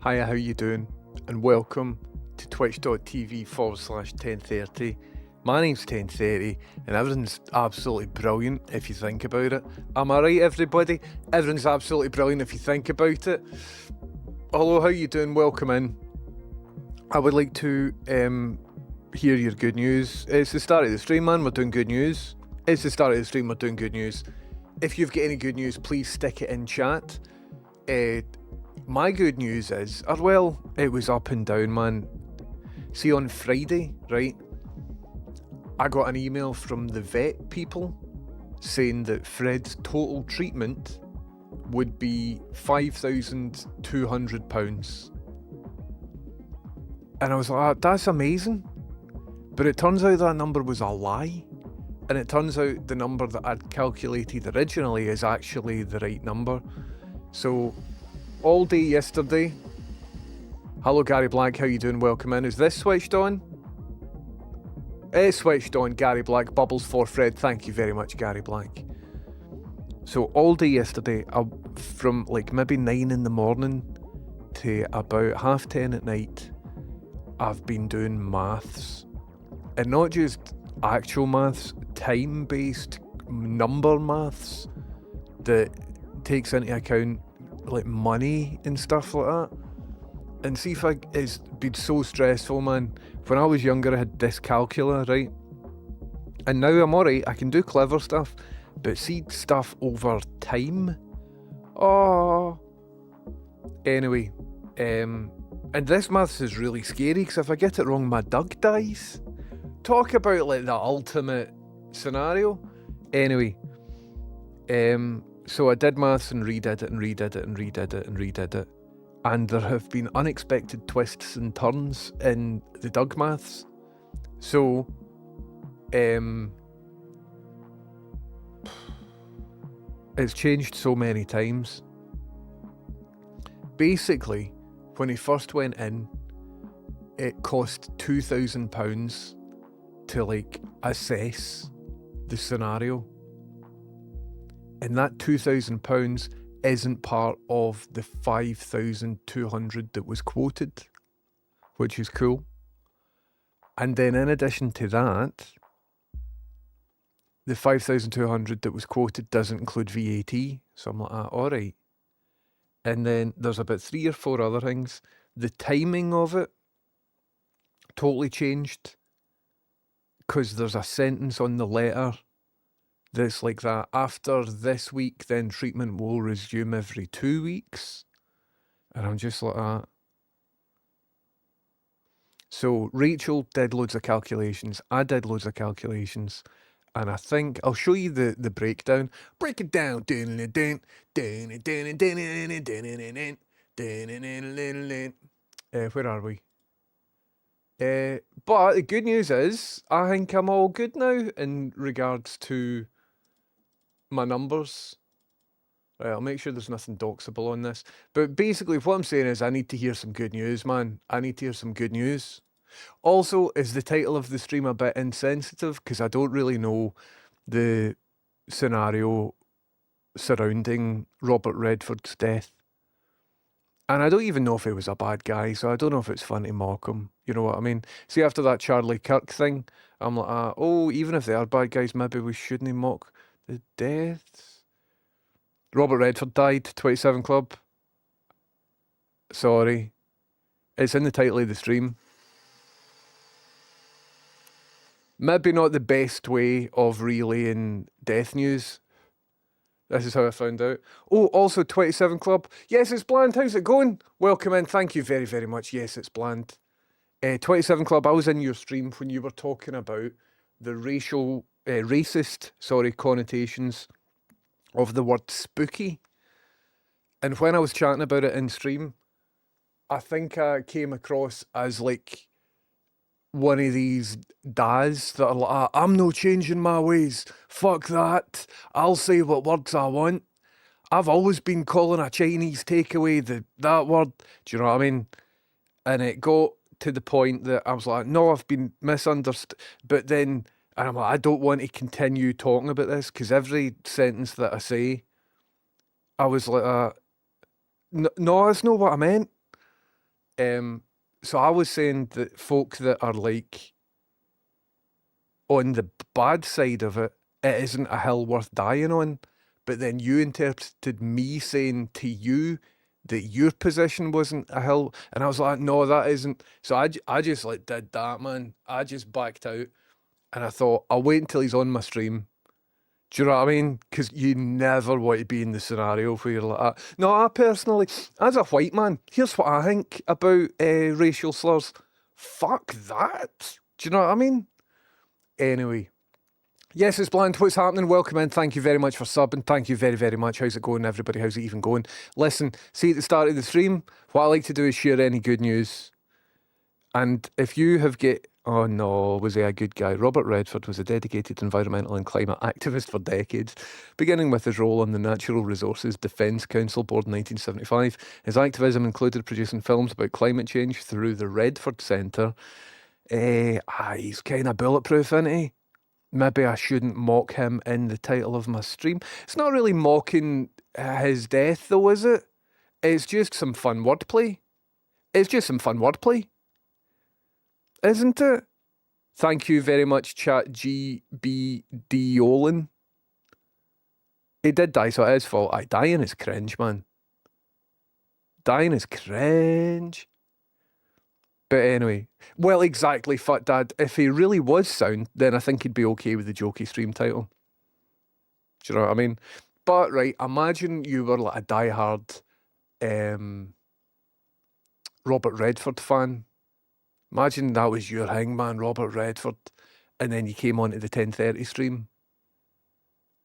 Hiya, how you doing? And welcome to twitch.tv/1030. My name's 1030 and everything's absolutely brilliant if you think about it. Am I right, everybody? Everything's absolutely brilliant if you think about it. Hello, how you doing? Welcome in. I would like to hear your good news. It's the start of the stream, man. We're doing good news. It's the start of the stream. We're doing good news. If you've got any good news, please stick it in chat. My good news is, well, it was up and down, man. See, on Friday, right, I got an email from the vet people saying that Fred's total treatment would be £5,200. And I was like, that's amazing. But it turns out that number was a lie. And it turns out the number that I'd calculated originally is actually the right number. So, all day yesterday... Hello Gary Black, how you doing? Welcome in. Is this switched on? It's switched on, Gary Black. Bubbles for Fred. Thank you very much, Gary Black. So, all day yesterday, from like maybe 9 in the morning to about 10:30 at night, I've been doing maths. And not just actual maths, time-based number maths that takes into account like money and stuff like that. And see if it's been so stressful, man. When I was younger I had dyscalculia, right? And now I'm alright, I can do clever stuff, but see stuff over time? Oh. Anyway, and this maths is really scary because if I get it wrong my dog dies. Talk about like the ultimate scenario. Anyway, so I did maths and redid it and redid it and redid it and redid it. And there have been unexpected twists and turns in the Doug maths. So, it's changed so many times. Basically, when he first went in, it cost £2,000 to like assess the scenario. And that £2,000 isn't part of the 5,200 that was quoted, which is cool. And then in addition to that, the 5,200 that was quoted doesn't include VAT, so I'm like, alright. And then there's about 3 or 4 other things. The timing of it totally changed, because there's a sentence on the letter that's like that, after this week, then treatment will resume every 2 weeks. And I'm just like that. So Rachel did loads of calculations. I did loads of calculations. And I think I'll show you the breakdown. Break it down. Where are we? But the good news is, I think I'm all good now in regards to my numbers. Right, I'll make sure there's nothing doxable on this. But basically what I'm saying is I need to hear some good news, man. I need to hear some good news. Also, is the title of the stream a bit insensitive? Because I don't really know the scenario surrounding Robert Redford's death. And I don't even know if he was a bad guy, so I don't know if it's fun to mock him. You know what I mean? See, after that Charlie Kirk thing, I'm like, oh, even if they are bad guys, maybe we shouldn't mock the deaths. Robert Redford died, 27 Club. Sorry. It's in the title of the stream. Maybe not the best way of relaying death news. This is how I found out. Oh, also 27 Club. Yes, it's Bland. How's it going? Welcome in. Thank you very, very much. Yes, it's Bland. 27 Club, I was in your stream when you were talking about the racist connotations of the word spooky. And when I was chatting about it in stream, I think I came across as like one of these dads that are like, I'm no changing my ways. Fuck that. I'll say what words I want. I've always been calling a Chinese takeaway that word. Do you know what I mean? And it got to the point that I was like, no, I've been misunderstood. But then, and I'm like, I don't want to continue talking about this, because every sentence that I say, I was like, no, that's not what I meant. So I was saying that folk that are like on the bad side of it, it isn't a hill worth dying on. But then you interpreted me saying to you that your position wasn't a hill, and I was like, no, that isn't. So I just like did that, man. I just backed out, and I thought I'll wait until he's on my stream. Do you know what I mean? Because you never want to be in the scenario where you're like that. No, I personally, as a white man, here's what I think about racial slurs. Fuck that. Do you know what I mean? Anyway. Yes, it's Bland. What's happening? Welcome in. Thank you very much for subbing. Thank you very, very much. How's it going, everybody? How's it even going? Listen, see at the start of the stream, what I like to do is share any good news. And if you have oh no, was he a good guy? Robert Redford was a dedicated environmental and climate activist for decades, beginning with his role on the Natural Resources Defence Council Board in 1975. His activism included producing films about climate change through the Redford Centre. He's kind of bulletproof, isn't he? Maybe I shouldn't mock him in the title of my stream. It's not really mocking his death, though, is it? It's just some fun wordplay. Isn't it? Thank you very much, Chat GBD Olin. He did die, so it is his fault. Dying is cringe, man. Dying is cringe. But anyway, well, exactly, Fat Dad. If he really was sound, then I think he'd be okay with the jokey stream title. Do you know what I mean? But, right, imagine you were like a diehard Robert Redford fan. Imagine that was your hangman, Robert Redford, and then you came onto the 10:30 stream,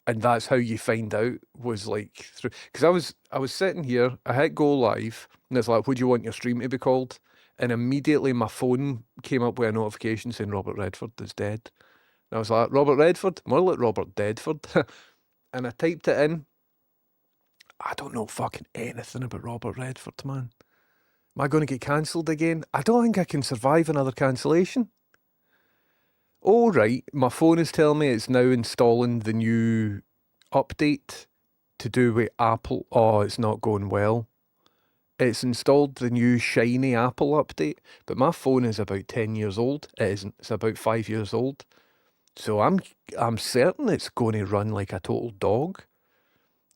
and that's how you find out was like through. Because I was sitting here, I hit go live, and it's like, what do you want your stream to be called? And immediately my phone came up with a notification saying Robert Redford is dead. And I was like, Robert Redford? More like Robert Deadford. And I typed it in. I don't know fucking anything about Robert Redford, man. Am I going to get cancelled again? I don't think I can survive another cancellation. Oh, right. My phone is telling me it's now installing the new update to do with Apple. Oh, it's not going well. It's installed the new shiny Apple update, but my phone is about 10 years old. It isn't. It's about 5 years old. So I'm certain it's going to run like a total dog.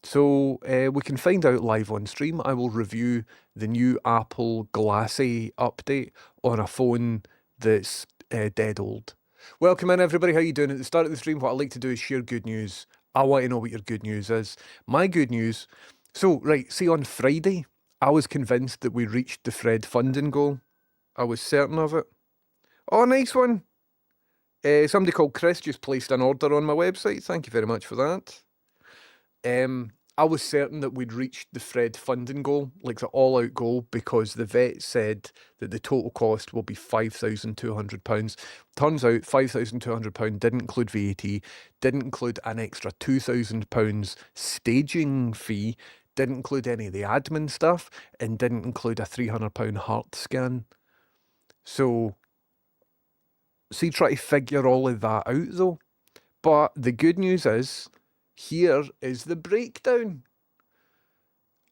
So we can find out live on stream. I will review the new Apple Glassy update on a phone that's dead old. Welcome in, everybody. How you doing? At the start of the stream, what I like to do is share good news. I want to know what your good news is. My good news... So, right, see, on Friday, I was convinced that we reached the Fred funding goal. I was certain of it. Oh, nice one. Somebody called Chris just placed an order on my website. Thank you very much for that. I was certain that we'd reached the Fred funding goal, like the all-out goal, because the vet said that the total cost will be £5,200. Turns out £5,200 didn't include VAT, didn't include an extra £2,000 staging fee, didn't include any of the admin stuff, and didn't include a £300 heart scan. So, see, try to figure all of that out, though. But the good news is, here is the breakdown.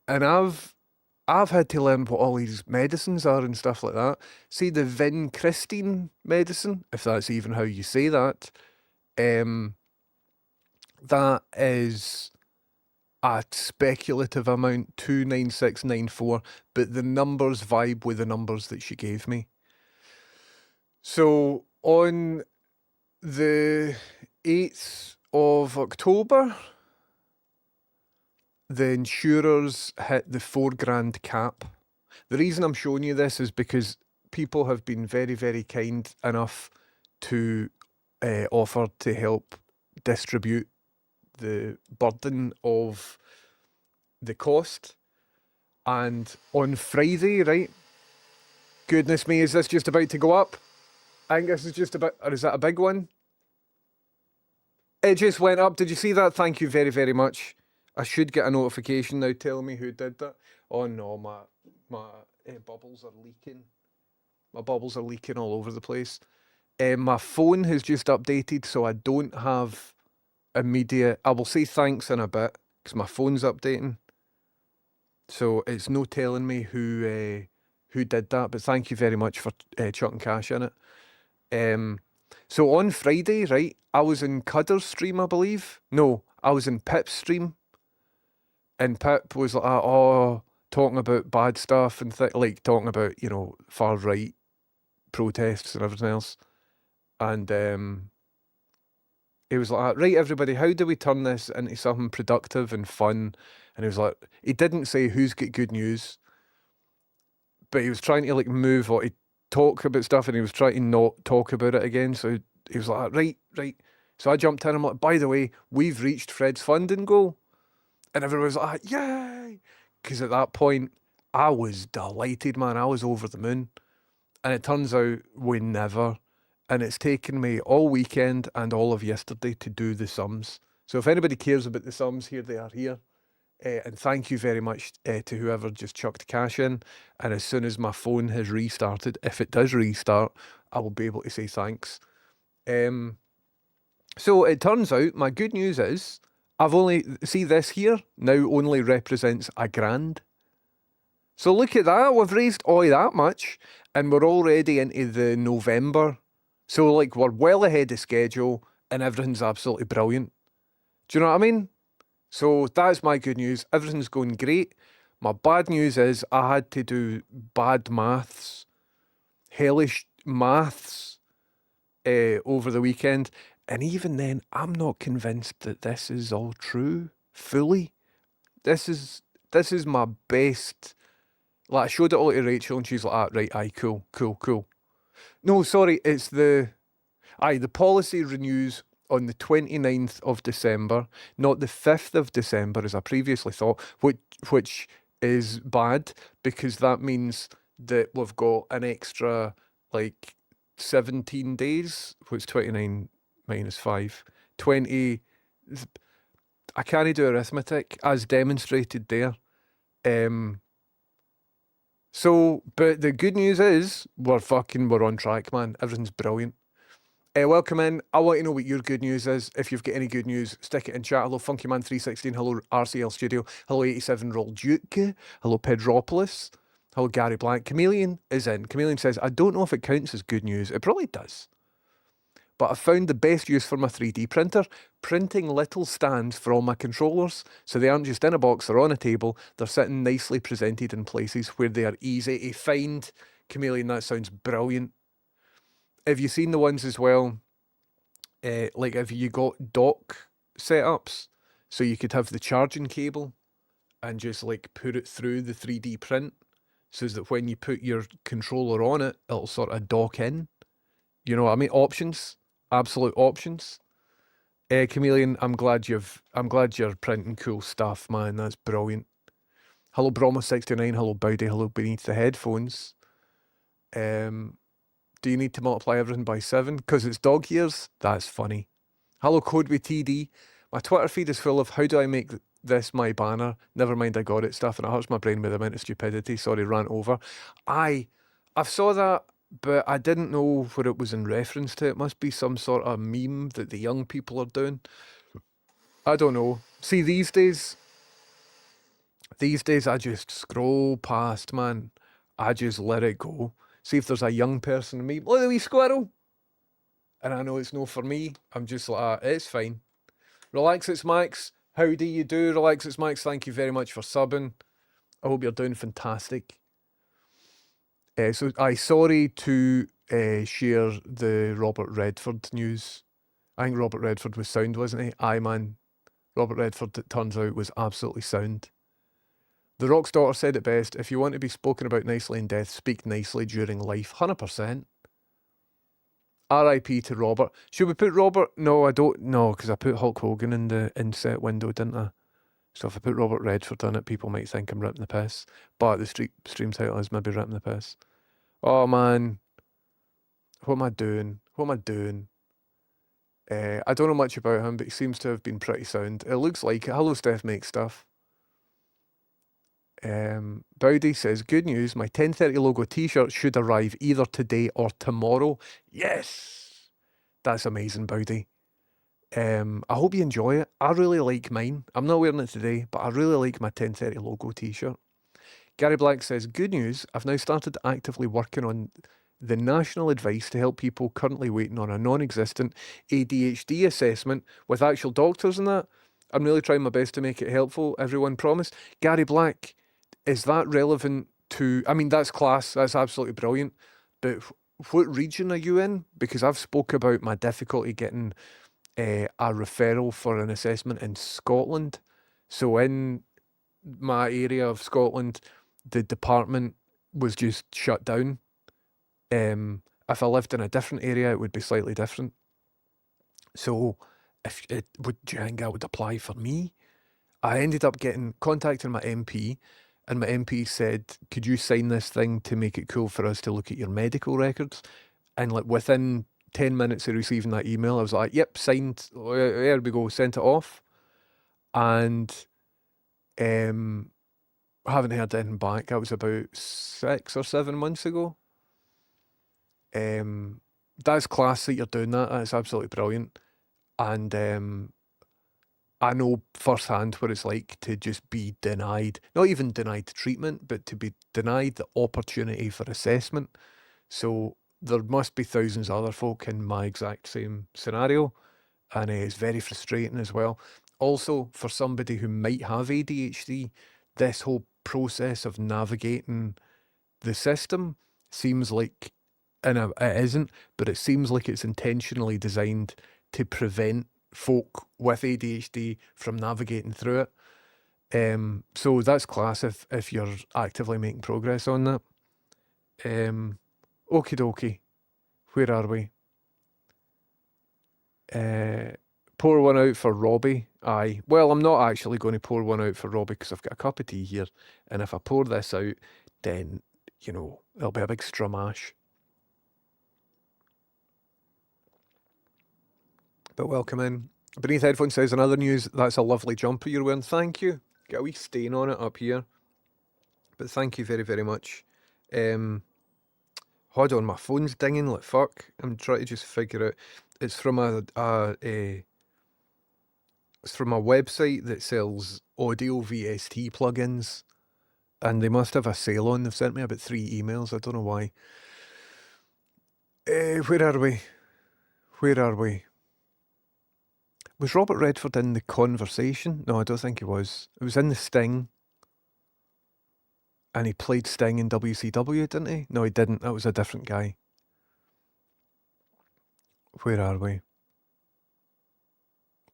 And I've had to learn what all these medicines are and stuff like that. See, the vincristine medicine, if that's even how you say that, that is a speculative amount, 29694, but the numbers vibe with the numbers that she gave me. So on the 8th of October, the insurers hit the £4,000 cap. The reason I'm showing you this is because people have been very, very kind enough to offer to help distribute the burden of the cost. And on Friday, right? Goodness me, is this just about to go up? I think this is just about, or is that a big one? It just went up. Did you see that? Thank you very, very much. I should get a notification now telling me who did that. Oh no, my bubbles are leaking. My bubbles are leaking all over the place. My phone has just updated, so I don't have immediate... I will say thanks in a bit, because my phone's updating. So it's no telling me who who did that, but thank you very much for chucking cash in it. So on Friday, right, I was in Cudder's stream, I believe. No, I was in Pip's stream, and Pip was like, oh, talking about bad stuff and like talking about, far right protests and everything else. And he was like, right, everybody, how do we turn this into something productive and fun? And he was like, he didn't say who's got good news, but he was trying to like move or to talk about stuff, and he was trying to not talk about it again. So he was like, right. So I jumped in. I'm like, by the way, we've reached Fred's funding goal. And everyone was like, yay! Because at that point, I was delighted, man. I was over the moon. And it turns out we never. And it's taken me all weekend and all of yesterday to do the sums. So if anybody cares about the sums, here they are here. And thank you very much to whoever just chucked cash in. And as soon as my phone has restarted, if it does restart, I will be able to say thanks. So it turns out my good news is I've only, see this here, now only represents £1,000. So look at that, we've raised all that much, and we're already into the November. So like we're well ahead of schedule, and everything's absolutely brilliant. Do you know what I mean? So that's my good news. Everything's going great. My bad news is I had to do bad maths, hellish maths, over the weekend. And even then, I'm not convinced that this is all true fully. This is my best. Like I showed it all to Rachel, and she's like, "Ah, right, aye, cool." No, sorry, it's the policy renews on the 29th of December, not the 5th of December, as I previously thought, which is bad because that means that we've got an extra like 17 days, which 29 minus 5, 20. I can't do arithmetic as demonstrated there. So, but the good news is we're on track, man. Everything's brilliant. Welcome in. I want to know what your good news is. If you've got any good news, stick it in chat. Hello, Funkyman316. Hello, RCL Studio. Hello, 87 Roll Duke. Hello, Pedropolis. Hello, Gary Blank. Chameleon is in. Chameleon says, I don't know if it counts as good news. It probably does. But I found the best use for my 3D printer, printing little stands for all my controllers, so they aren't just in a box or on a table, they're sitting nicely presented in places where they are easy to find. Chameleon, that sounds brilliant. Have you seen the ones as well, like have you got dock setups, so you could have the charging cable and just like put it through the 3D print, so that when you put your controller on it, it'll sort of dock in. You know what I mean? Options. Absolute options. Chameleon, I'm glad you're printing cool stuff, man. That's brilliant. Hello, Bromo69. Hello, Bowdy. Hello, beneath the headphones. Do you need to multiply everything by 7? Because it's dog years? That's funny. Hello, Codeway TD. My Twitter feed is full of how do I make this my banner? Never mind, I got it stuff, and it hurts my brain with the amount of stupidity. Sorry, rant over. I've saw that, but I didn't know what it was in reference to. It must be some sort of meme that the young people are doing. I don't know. See, these days I just scroll past, man. I just let it go. See if there's a young person in me. Look at the wee squirrel. And I know it's no for me. I'm just like, it's fine. Relax, it's Max. How do you do? Relax, it's Max. Thank you very much for subbing. I hope you're doing fantastic. So I sorry to share the Robert Redford news. I think Robert Redford was sound, wasn't he? Aye, man. Robert Redford, it turns out, was absolutely sound. The Rock's daughter said it best, if you want to be spoken about nicely in death, speak nicely during life. 100%. R.I.P. to Robert. Should we put Robert? No, I don't. No, because I put Hulk Hogan in the inset window, didn't I? So if I put Robert Redford on it, people might think I'm ripping the piss. But the stream title is maybe ripping the piss. Oh, man. What am I doing? I don't know much about him, but he seems to have been pretty sound. It looks like it. Hello, Steph Makes Stuff. Bowdy says, good news, my 1030 logo t-shirt should arrive either today or tomorrow. Yes! That's amazing, Bowdy. I hope you enjoy it. I really like mine. I'm not wearing it today, but I really like my 1030 logo t-shirt. Gary Black says, good news, I've now started actively working on the national advice to help people currently waiting on a non-existent ADHD assessment with actual doctors and that. I'm really trying my best to make it helpful. Everyone promise. Gary Black, is that relevant to... I mean, that's class. That's absolutely brilliant. But what region are you in? Because I've spoke about my difficulty getting a referral for an assessment in Scotland. So in my area of Scotland, the department was just shut down. If I lived in a different area, it would be slightly different. So if it would, do you think that would apply for me? I ended up contacting my MP, and my MP said, could you sign this thing to make it cool for us to look at your medical records? And like within 10 minutes of receiving that email, I was like, yep, signed. There we go, sent it off. And I haven't heard anything back. That was about 6 or 7 months ago. That's class that you're doing that. That's absolutely brilliant. And I know firsthand what it's like to just be denied, not even denied treatment, but to be denied the opportunity for assessment. So there must be thousands of other folk in my exact same scenario, and it's very frustrating as well. Also, for somebody who might have ADHD, this whole process of navigating the system seems like, and it isn't, but it seems like it's intentionally designed to prevent folk with ADHD from navigating through it. So that's class if you're actively making progress on that. Okie dokie. Where are we? Pour one out for Robbie. Aye. Well, I'm not actually going to pour one out for Robbie because I've got a cup of tea here. And if I pour this out, then, you know, it'll be a big strumash. But welcome in. Beneath Headphones says, another news, that's a lovely jumper you're wearing. Thank you. Got a wee stain on it up here. But thank you very, very much. Hold on, my phone's dinging like fuck. I'm trying to just figure out. It's from it's from a website that sells audio VST plugins. And they must have a sale on. They've sent me about 3 emails. I don't know why. Where are we? Where are we? Was Robert Redford in The Conversation? No, I don't think he was. It was in The Sting. And he played Sting in WCW, didn't he? No, he didn't. That was a different guy. Where are we?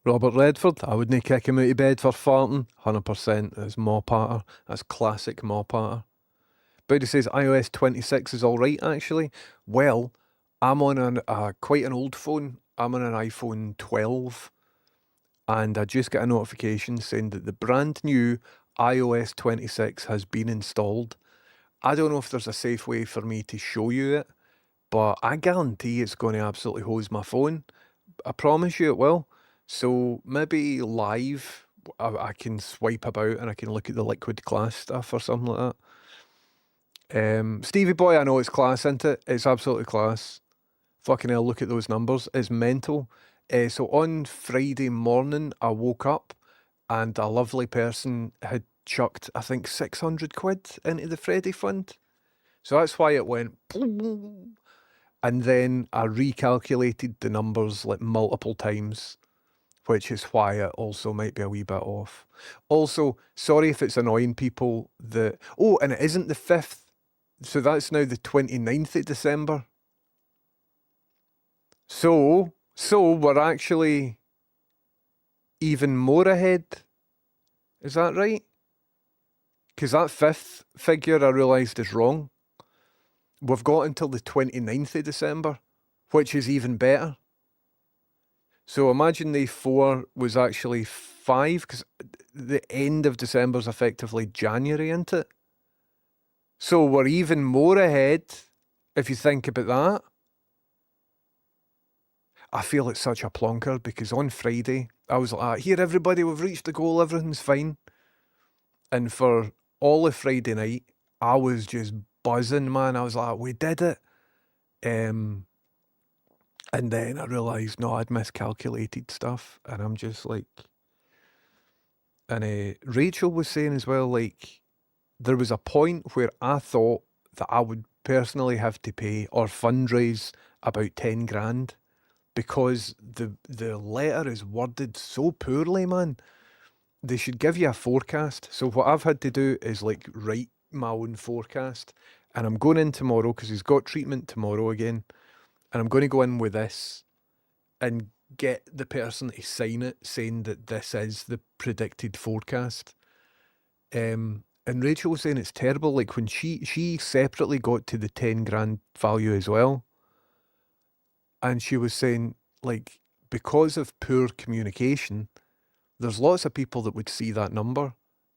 Robert Redford. I wouldn't kick him out of bed for farting. 100%. That's Maupater. That's classic Maupater. But he says iOS 26 is alright, actually. Well, I'm on quite an old phone. I'm on an iPhone 12. And I just got a notification saying that the brand new iOS 26 has been installed. I don't know if there's a safe way for me to show you it, but I guarantee it's going to absolutely hose my phone. I promise you it will. So maybe live, I can swipe about and I can look at the liquid class stuff or something like that. Stevie Boy, I know it's class, isn't it? It's absolutely class. Fucking hell, look at those numbers. It's mental. So on Friday morning, I woke up and a lovely person had chucked, I think, 600 quid into the Freddy Fund. So that's why it went boom. And then I recalculated the numbers like multiple times, which is why it also might be a wee bit off. Also, sorry if it's annoying people that... Oh, and it isn't the 5th. So that's now the 29th of December. So we're actually even more ahead. Is that right? Because that 5th figure I realised is wrong. We've got until the 29th of December, which is even better. So imagine the 4 was actually 5, because the end of December is effectively January, isn't it? So we're even more ahead, if you think about that. I feel it's such a plonker, because on Friday, I was like, here everybody, we've reached the goal, everything's fine. And for all of Friday night, I was just buzzing, man. I was like, we did it. And then I realised, no, I'd miscalculated stuff. And I'm just like... And Rachel was saying as well, like, there was a point where I thought that I would personally have to pay or fundraise about 10 grand because the letter is worded so poorly, man. They should give you a forecast. So what I've had to do is like write my own forecast. And I'm going in tomorrow because he's got treatment tomorrow again. And I'm going to go in with this and get the person to sign it saying that this is the predicted forecast. And Rachel was saying it's terrible. Like when she separately got to the 10 grand value as well. And she was saying, like, because of poor communication, there's lots of people that would see that number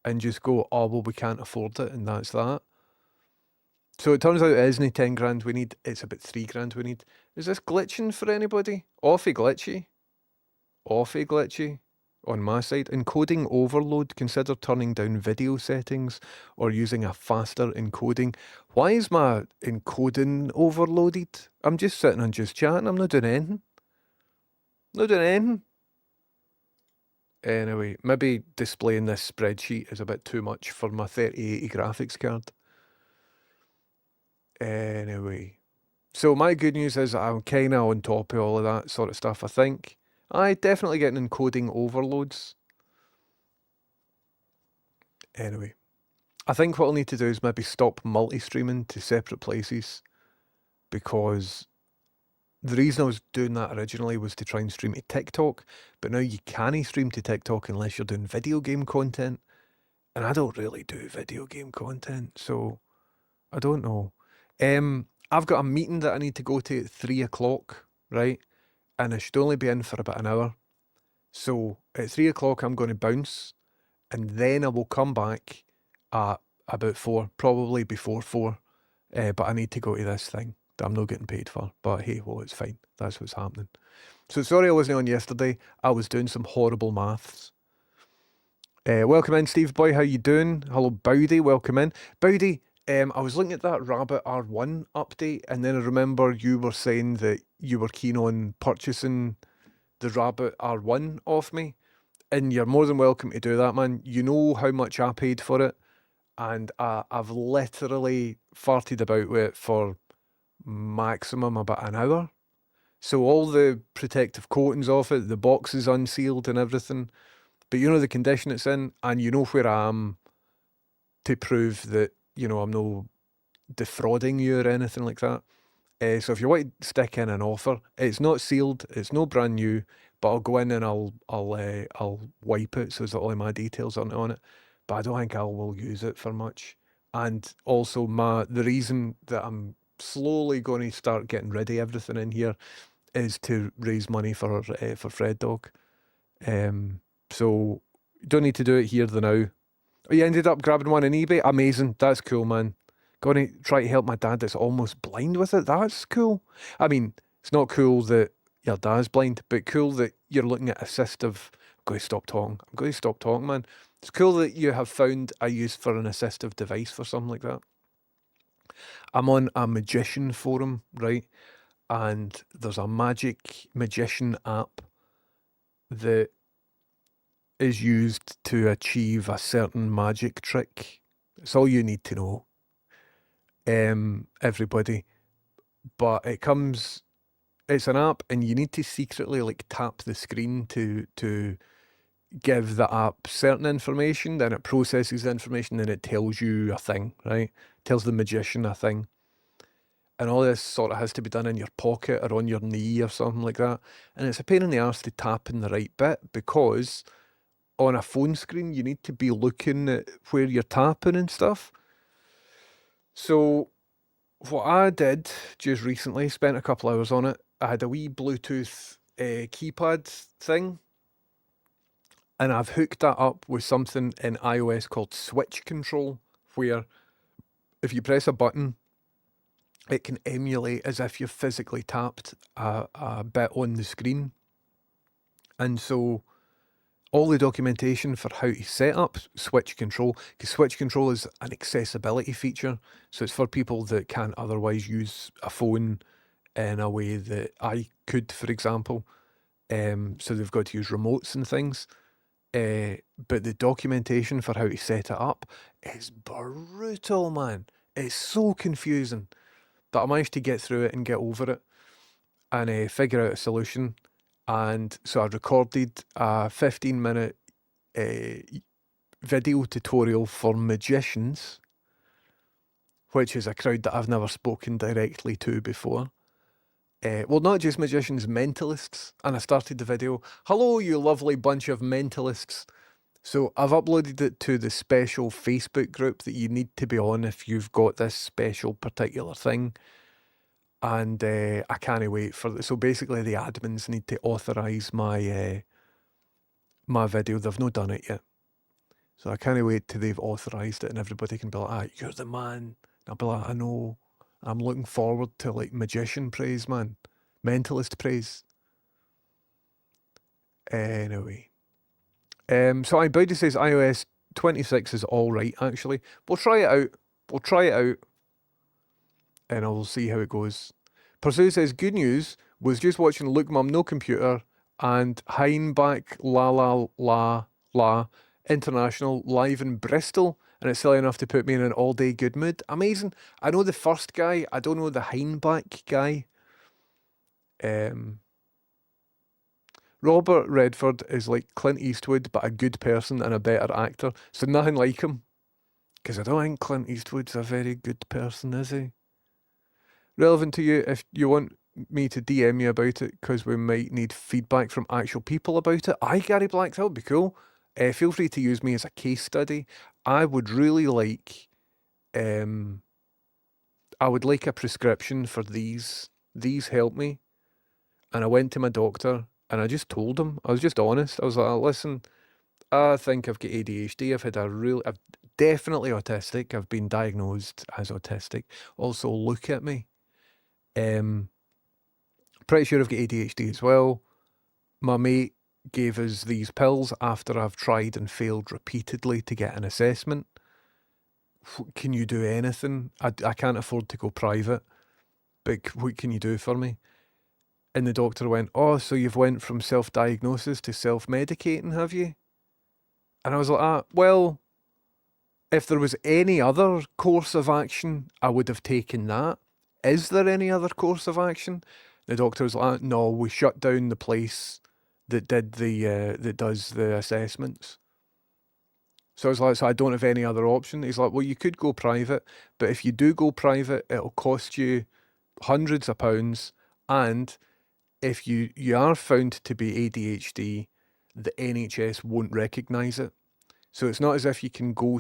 and just go, oh, well, we can't afford it, and that's that. So it turns out it isn't 10 grand we need, it's about 3 grand we need. Is this glitching for anybody? Offy glitchy. Offy glitchy. On my side, encoding overload, consider turning down video settings or using a faster encoding. Why is my encoding overloaded? I'm just sitting and just chatting, I'm not doing anything. Not doing anything. Anyway, maybe displaying this spreadsheet is a bit too much for my 3080 graphics card. Anyway, so my good news is I'm kind of on top of all of that sort of stuff, I think. I definitely getting encoding overloads. Anyway, I think what I'll need to do is maybe stop multi-streaming to separate places, because the reason I was doing that originally was to try and stream to TikTok, but now you can't stream to TikTok unless you're doing video game content, and I don't really do video game content, so I don't know. I've got a meeting that I need to go to at 3 o'clock, right? And I should only be in for about an hour. So at 3 o'clock, I'm going to bounce, and then I will come back at about 4, probably before 4. But I need to go to this thing that I'm not getting paid for. But hey, well, it's fine. That's what's happening. So sorry I wasn't on yesterday. I was doing some horrible maths. Welcome in, Steve Boy. How you doing? Hello, Bowdy. Welcome in. Bowdy, I was looking at that Rabbit R1 update, and then I remember you were saying that you were keen on purchasing the Rabbit R1 off me, and you're more than welcome to do that, man. You know how much I paid for it, and I've literally farted about with it for maximum about an hour. So all the protective coatings off it, the box is unsealed and everything, but you know the condition it's in, and you know where I am to prove that, you know, I'm no defrauding you or anything like that. So if you want to stick in an offer, it's not sealed, it's no brand new, but I'll go in and I'll wipe it so that all of my details aren't on it. But I don't think I will use it for much. And also the reason that I'm slowly going to start getting rid of everything in here is to raise money for Fred Dog. So you don't need to do it here the now. Oh, you ended up grabbing one on eBay? Amazing. That's cool, man. Going to try to help my dad that's almost blind with it. That's cool. I mean, it's not cool that your dad's blind, but cool that you're looking at assistive. I'm going to stop talking. I'm going to stop talking, man. It's cool that you have found a use for an assistive device for something like that. I'm on a magician forum, right? And there's a magic magician app that is used to achieve a certain magic trick. It's all you need to know, everybody. But it's an app, and you need to secretly like tap the screen to give the app certain information, then it processes the information, then it tells you a thing, right? Tells the magician a thing. And all this sort of has to be done in your pocket or on your knee or something like that. And it's a pain in the arse to tap in the right bit, because on a phone screen, you need to be looking at where you're tapping and stuff. So what I did just recently, spent a couple hours on it. I had a wee Bluetooth keypad thing, and I've hooked that up with something in iOS called switch control, where if you press a button, it can emulate as if you've physically tapped a bit on the screen. And so all the documentation for how to set up switch control, because switch control is an accessibility feature, so it's for people that can't otherwise use a phone in a way that I could, for example. So they've got to use remotes and things. but the documentation for how to set it up is brutal, man. It's so confusing. But I managed to get through it and get over it and figure out a solution. And so I recorded a 15-minute video tutorial for magicians, which is a crowd that I've never spoken directly to before. Well, not just magicians, mentalists. And I started the video, "Hello, you lovely bunch of mentalists." So I've uploaded it to the special Facebook group that you need to be on if you've got this special particular thing. And I can't wait for it. So basically the admins need to authorise my my video. They've not done it yet. So I can't wait till they've authorised it and everybody can be like, "Ah, you're the man." And I'll be like, "I know. I'm looking forward to like magician praise, man. Mentalist praise." Anyway. So Bowdy says iOS 26 is alright, actually. We'll try it out. And I'll see how it goes. Pursue says, "Good news. Was just watching Look Mum No Computer and Heinbach La La La La International live in Bristol, and it's silly enough to put me in an all-day good mood." Amazing. I know the first guy. I don't know the Heinbach guy. Robert Redford is like Clint Eastwood, but a good person and a better actor. So nothing like him. Because I don't think Clint Eastwood's a very good person, is he? Relevant to you if you want me to DM you about it, because we might need feedback from actual people about it. Aye, Gary Black, that would be cool. Feel free to use me as a case study. I would really like, I would like a prescription for these. These help me. And I went to my doctor and I just told him, I was just honest. I was like, "Listen, I think I've got ADHD. I'm definitely autistic. I've been diagnosed as autistic. Also, look at me. Pretty sure I've got ADHD as well. My mate gave us these pills after I've tried and failed repeatedly to get an assessment. Can you do anything? I can't afford to go private, but what can you do for me?" And the doctor went, "Oh, so you've went from self-diagnosis to self-medicating, have you?" And I was like, well, if there was any other course of action, I would have taken that. Is there any other course of action? The doctor was like, "No, we shut down the place that does the assessments." So I was like, "So I don't have any other option?" He's like, "Well, you could go private, but if you do go private, it'll cost you hundreds of pounds, and if you are found to be ADHD, the NHS won't recognise it. So it's not as if you can go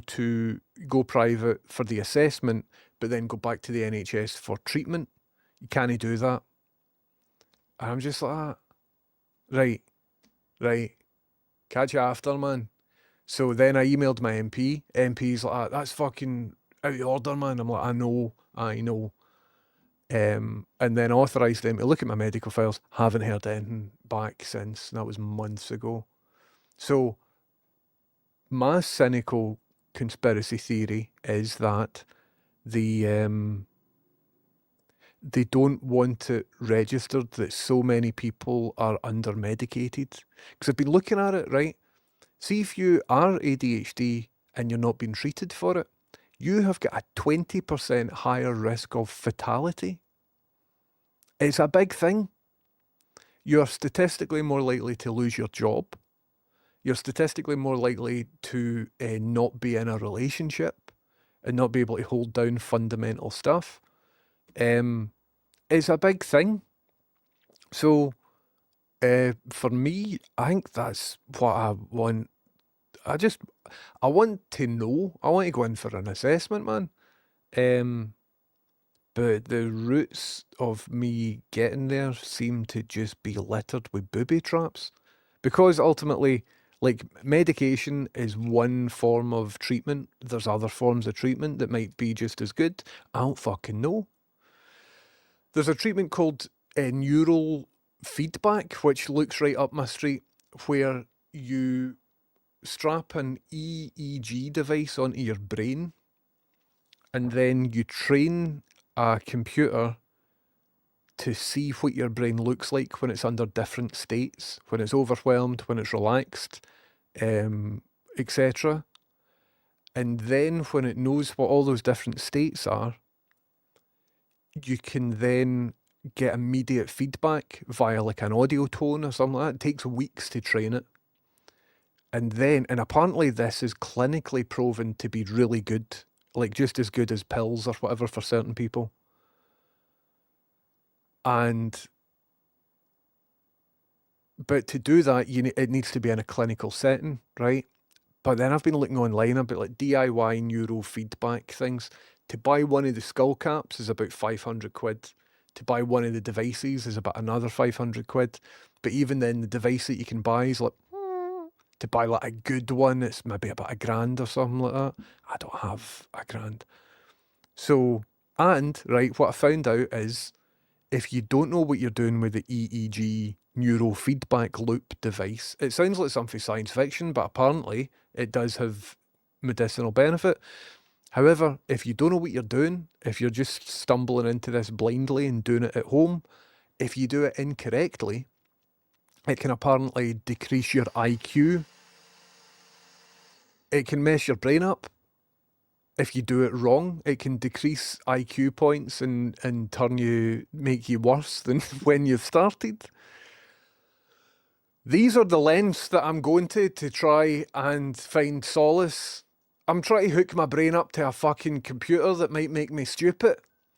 private for the assessment, but then go back to the NHS for treatment. You can't do that." And I'm just like, right, catch you after, man. So then I emailed my MP. MP's like, "That's fucking out of order, man." I'm like, I know. And then authorised them to look at my medical files. Haven't heard anything back since. That was months ago. So my cynical conspiracy theory is that they don't want it registered that so many people are under medicated. Because I've been looking at it, right? See, if you are ADHD and you're not being treated for it, you have got a 20% higher risk of fatality. It's a big thing. You're statistically more likely to lose your job. You're statistically more likely to not be in a relationship and not be able to hold down fundamental stuff. It's a big thing. So for me, I think that's what I want. I want to know. I want to go in for an assessment, man. But the routes of me getting there seem to just be littered with booby traps. Because ultimately, like, medication is one form of treatment. There's other forms of treatment that might be just as good. I don't fucking know. There's a treatment called neural feedback, which looks right up my street, where you strap an EEG device onto your brain and then you train a computer to see what your brain looks like when it's under different states, when it's overwhelmed, when it's relaxed, etc. And then when it knows what all those different states are, you can then get immediate feedback via like an audio tone or something like that. It takes weeks to train it. And apparently this is clinically proven to be really good, like just as good as pills or whatever for certain people. But to do that, it needs to be in a clinical setting, right? But then I've been looking online about like DIY neurofeedback things. To buy one of the skull caps is about 500 quid. To buy one of the devices is about another 500 quid. But even then, the device that you can buy is like, to buy like a good one, it's maybe about $1,000 or something like that. I don't have $1,000. So, right, what I found out is if you don't know what you're doing with the EEG neurofeedback loop device, it sounds like something science fiction, but apparently it does have medicinal benefit. However, if you don't know what you're doing, if you're just stumbling into this blindly and doing it at home, if you do it incorrectly, it can apparently decrease your IQ. It can mess your brain up. If you do it wrong, it can decrease IQ points and make you worse than when you've started. These are the lengths that I'm going to try and find solace. I'm trying to hook my brain up to a fucking computer that might make me stupid.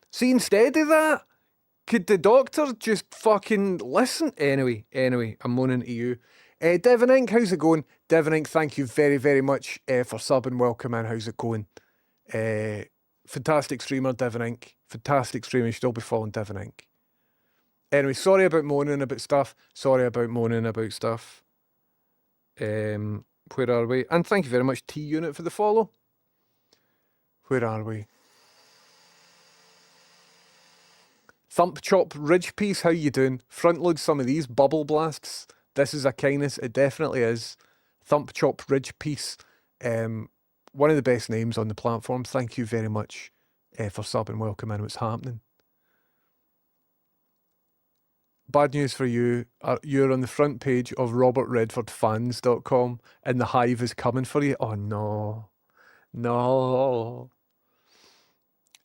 See, instead of that, could the doctor just fucking listen? Anyway, I'm moaning to you. Devon Inc., how's it going? Devon Inc., thank you very, very much for subbing. Welcome in, how's it going? Fantastic streamer, Devon Inc. Fantastic streamer, you should all be following Devon Inc. Anyway, sorry about moaning about stuff. Where are we? And thank you very much, T-Unit, for the follow. Where are we? Thump Chop Ridge Piece, how you doing? Front load some of these bubble blasts. This is a kindness, it definitely is. Thump Chop Ridge Piece. One of the best names on the platform. Thank you very much for subbing. Welcome in. What's happening? Bad news for you. You're on the front page of robertredfordfans.com and the hive is coming for you. Oh, no. No.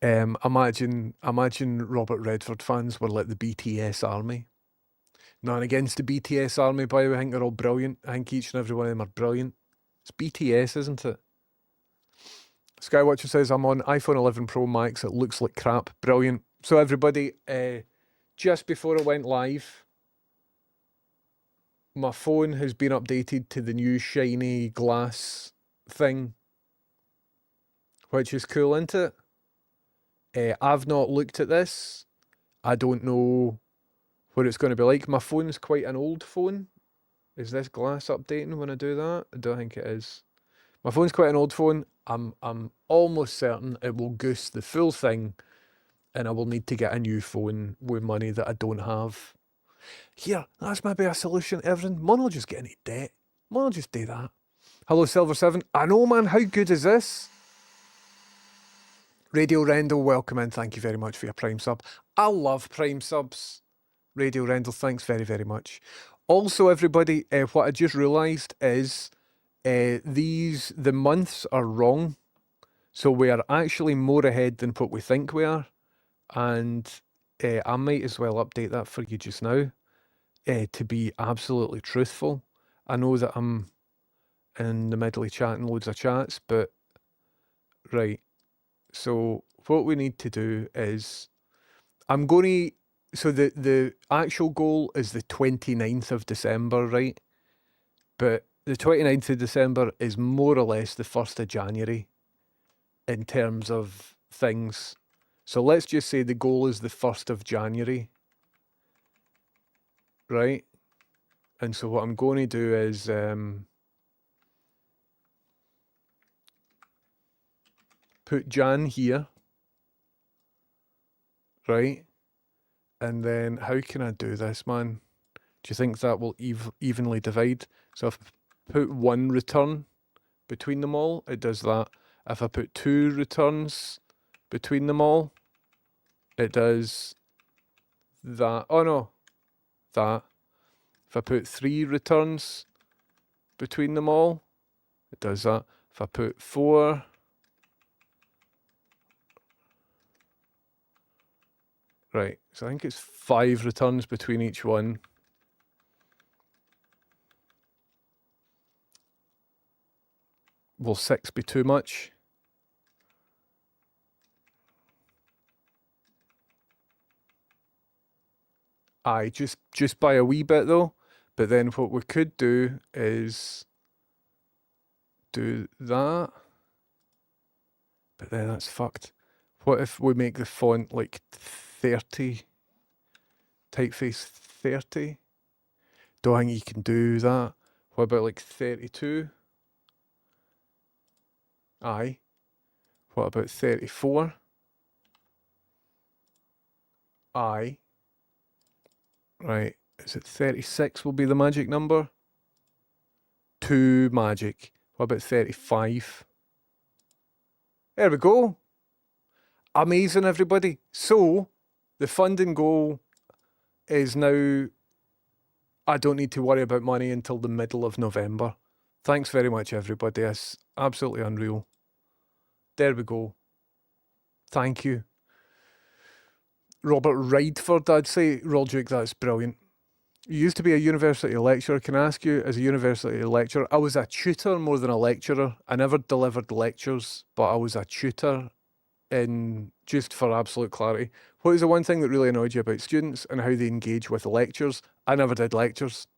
Imagine Robert Redford fans were like the BTS army. None against the BTS army, by the way. I think they're all brilliant. I think each and every one of them are brilliant. It's BTS, isn't it? Skywatcher says, I'm on iPhone 11 Pro Max. It looks like crap. Brilliant. So everybody, just before I went live, my phone has been updated to the new shiny glass thing, which is cool, isn't it? I've not looked at this. I don't know what it's going to be like. My phone's quite an old phone. Is this glass updating when I do that? I don't think it is. My phone's quite an old phone. I'm almost certain it will goose the full thing and I will need to get a new phone with money that I don't have. Here, that's maybe a solution to everything. Mon will just get into debt. Mon will just do that. Hello, Silver7. I know, man. How good is this? Radio Rendell, welcome in. Thank you very much for your Prime sub. I love Prime subs. Radio Rendell, thanks very, very much. Also, everybody, what I just realised is the months are wrong. So we are actually more ahead than what we think we are. And I might as well update that for you just now to be absolutely truthful. I know that I'm in the middle of chatting loads of chats, but right. So what we need to do is I'm going to, so the actual goal is the 29th of December, right? But the 29th of December is more or less the 1st of January in terms of things. So let's just say the goal is the 1st of January, right? And so what I'm going to do is put Jan here, right? And then how can I do this, man? Do you think that will evenly divide? So if I put 1 return between them all, it does that. If I put 2 returns between them all, it does that. Oh no, that. If I put 3 returns between them all, it does that. If I put 4, right, so I think it's 5 returns between each one. Will 6 be too much? Aye, just by a wee bit though. But then what we could do is do that. But then that's fucked. What if we make the font like 30? Typeface 30? Don't think you can do that. What about like 32? Aye. What about 34? Aye. Right. Is it 36 will be the magic number? 2 magic. What about 35? There we go. Amazing, everybody. So, the funding goal is now, I don't need to worry about money until the middle of November. Thanks very much, everybody. It's absolutely unreal. There we go. Thank you. Robert Deadford, I'd say. Roldrick, that's brilliant. You used to be a university lecturer. Can I ask you, as a university lecturer, I was a tutor more than a lecturer. I never delivered lectures, but I was a tutor. In just for absolute clarity, what is the one thing that really annoyed you about students and how they engage with the lectures? I never did lectures.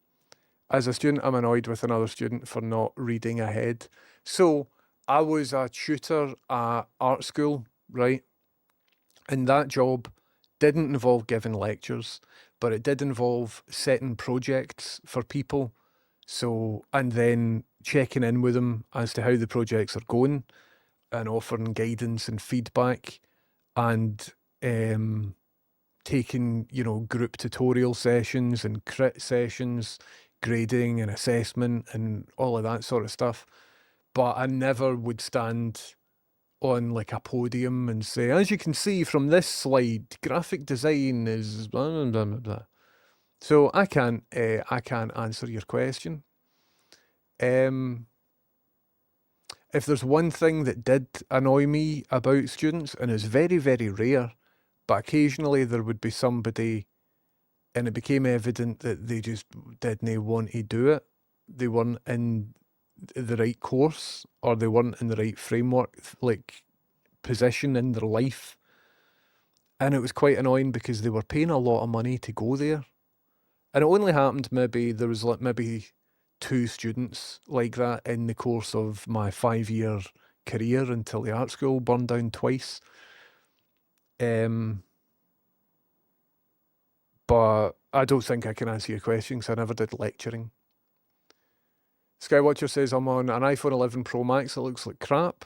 As a student, I'm annoyed with another student for not reading ahead. So I was a tutor at art school, right? And that job didn't involve giving lectures, but it did involve setting projects for people. So, and then checking in with them as to how the projects are going and offering guidance and feedback and taking, group tutorial sessions and crit sessions, grading and assessment and all of that sort of stuff. But I never would stand on like a podium and say, as you can see from this slide, graphic design is blah, blah, blah, blah, blah. So I can't answer your question. If there's one thing that did annoy me about students, and it's very, very rare, but occasionally there would be somebody and it became evident that they just didn't want to do it. They weren't in the right course or they weren't in the right framework, like position in their life. And it was quite annoying because they were paying a lot of money to go there. And it only happened there was like maybe 2 students like that in the course of my 5-year career until the art school burned down twice. But I don't think I can answer your question because I never did lecturing. Skywatcher says I'm on an iPhone 11 Pro Max that looks like crap.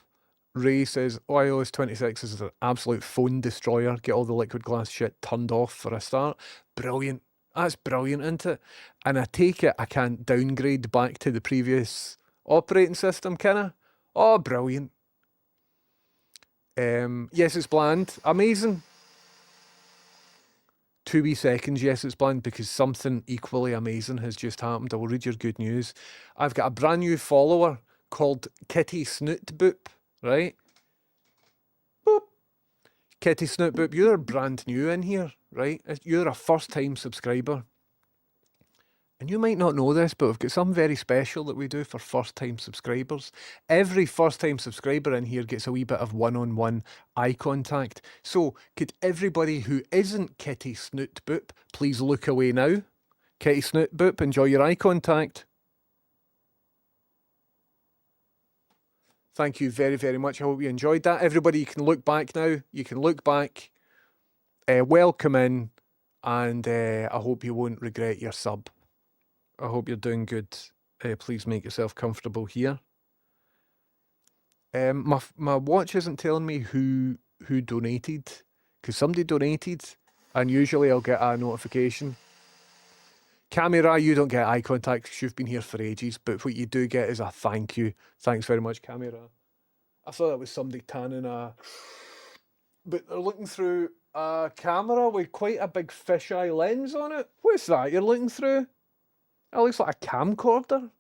Ray says iOS 26 is an absolute phone destroyer. Get all the liquid glass shit turned off for a start. Brilliant. That's brilliant, isn't it? And I take it I can't downgrade back to the previous operating system, can I? Oh, brilliant. Yes, it's bland. Amazing. 2 wee seconds, yes, it's bland, because something equally amazing has just happened. I will read your good news. I've got a brand new follower called Kitty Snoot Boop, right? Boop. Kitty Snoot Boop, you're brand new in here, right? You're a first-time subscriber. And you might not know this, but we've got something very special that we do for first-time subscribers. Every first-time subscriber in here gets a wee bit of one-on-one eye contact. So, could everybody who isn't Kitty Snoot Boop please look away now? Kitty Snoot Boop, enjoy your eye contact. Thank you very, very much. I hope you enjoyed that. Everybody, you can look back now. You can look back. Welcome in. And I hope you won't regret your sub. I hope you're doing good. Please make yourself comfortable here. My watch isn't telling me who donated, because somebody donated, and usually I'll get a notification. Camera, you don't get eye contact because you've been here for ages, but what you do get is a thank you. Thanks very much, Camera. I thought that was somebody tanning but they're looking through a camera with quite a big fisheye lens on it. What's that you're looking through? That looks like a camcorder.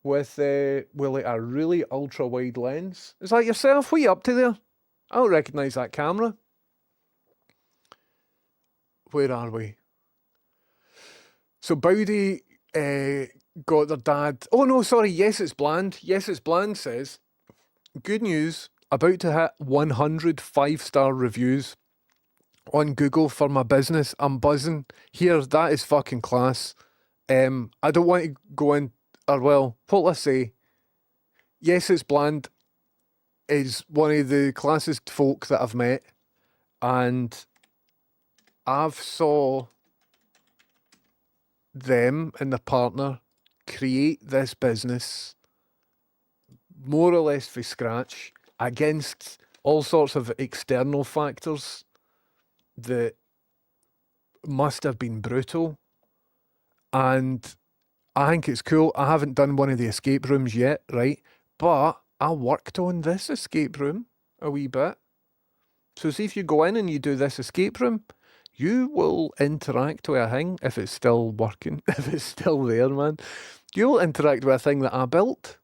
with like a really ultra wide lens. Is that yourself? What are you up to there? I don't recognise that camera. Where are we? So Bowdy got their dad. Oh no, sorry. Yes, it's Bland. Yes, it's Bland says, good news. About to hit 100 5-star reviews on Google for my business. I'm buzzing. Here, that is fucking class. I don't want to go in, or well, what let's say. Yes, it's Bland is one of the classest folk that I've met, and I've saw them and their partner create this business more or less from scratch against all sorts of external factors that must have been brutal. And I think it's cool. I haven't done one of the escape rooms yet, right? But I worked on this escape room a wee bit. So see, if you go in and you do this escape room, you will interact with a thing, if it's still working, if it's still there, man. You'll interact with a thing that I built.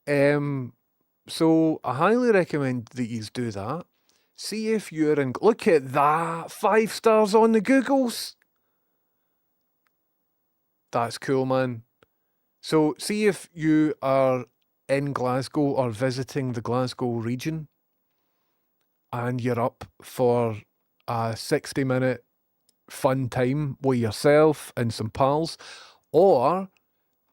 So I highly recommend that you do that. See if you're in... Look at that! 5 stars on the Googles! That's cool, man. So see if you are in Glasgow or visiting the Glasgow region and you're up for a 60-minute fun time with yourself and some pals, or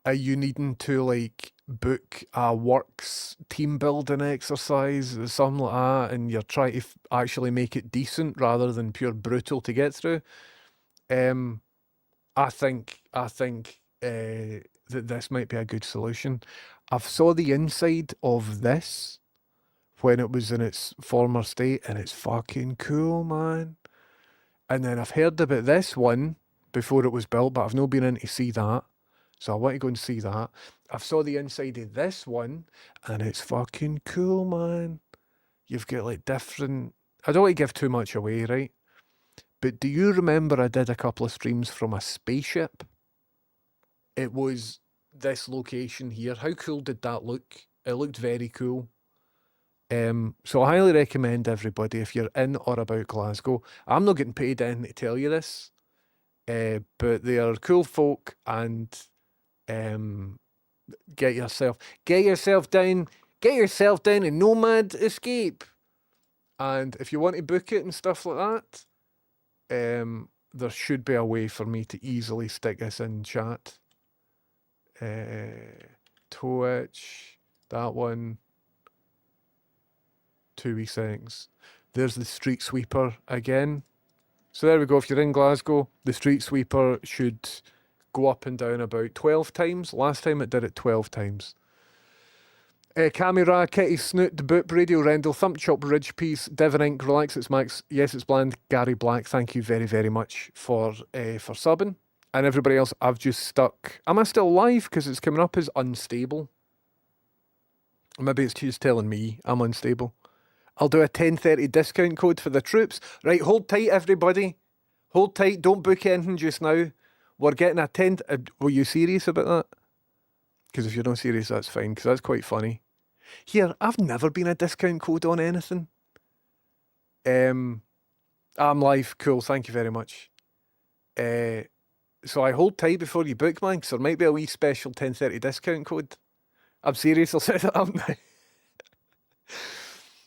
are you needing to like book a works team building exercise or something like that, and you're trying to actually make it decent rather than pure brutal to get through? I think that this might be a good solution. I've saw the inside of this when it was in its former state, and it's fucking cool, man. And then I've heard about this one before it was built, but I've not been in to see that. So I want to go and see that. I've saw the inside of this one, and it's fucking cool, man. You've got like different... I don't want to give too much away, right? But do you remember I did a couple of streams from a spaceship? It was this location here. How cool did that look? It looked very cool. So I highly recommend everybody, if you're in or about Glasgow. I'm not getting paid in to tell you this, but they are cool folk, and get yourself down in Nomad Escape. And if you want to book it and stuff like that, there should be a way for me to easily stick this in chat. Twitch, that one. 2 wee seconds. There's the street sweeper again. So there we go. If you're in Glasgow, the street sweeper should go up and down about 12 times. Last time it did it 12 times. Camera, Kitty, Snoot, The Boop, Radio Rendell, Thump Chop, Ridge Piece, Devon Inc, Relax, it's Max, Yes, it's Bland, Gary Black, thank you very, very much for subbing. And everybody else, I've just stuck... Am I still live? Because it's coming up as unstable. Maybe it's just telling me I'm unstable. I'll do a 10:30 discount code for the troops. Right, hold tight, everybody. Hold tight, don't book anything just now. We're getting a 10... were you serious about that? Because if you're not serious, that's fine, because that's quite funny. Here, I've never been a discount code on anything. I'm live. Cool, thank you very much. So I hold tight before you book, man, because there might be a wee special 10:30 discount code. I'm serious, I'll set it up now.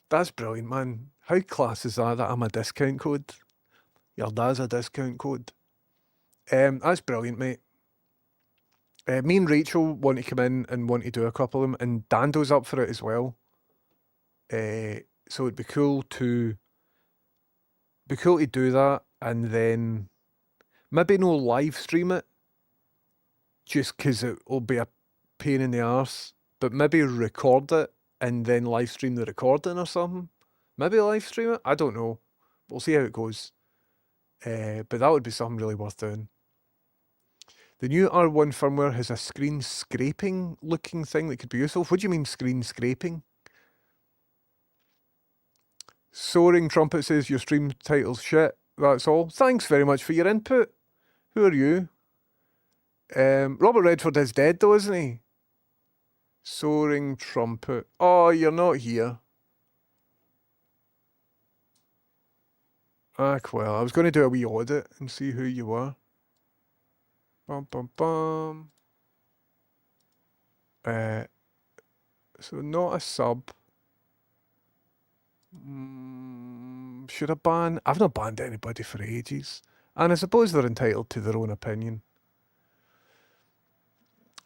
That's brilliant, man. How class is that I'm a discount code? Your dad's a discount code. That's brilliant, mate. Me and Rachel want to come in and want to do a couple of them, and Dando's up for it as well. So it'd be cool to do that, and then maybe no live stream it, just because it will be a pain in the arse, but maybe record it and then live stream the recording or something. Maybe live stream it? I don't know. We'll see how it goes. But that would be something really worth doing. The new R1 firmware has a screen scraping looking thing that could be useful. What do you mean screen scraping? Soaring Trumpet says your stream title's shit. That's all. Thanks very much for your input. Who are you? Robert Redford is dead though, isn't he? Soaring trumpet. Oh, you're not here. Ah, well, I was going to do a wee audit and see who you were. Bum, bum, bum. So not a sub. Should I ban? I've not banned anybody for ages. And I suppose they're entitled to their own opinion.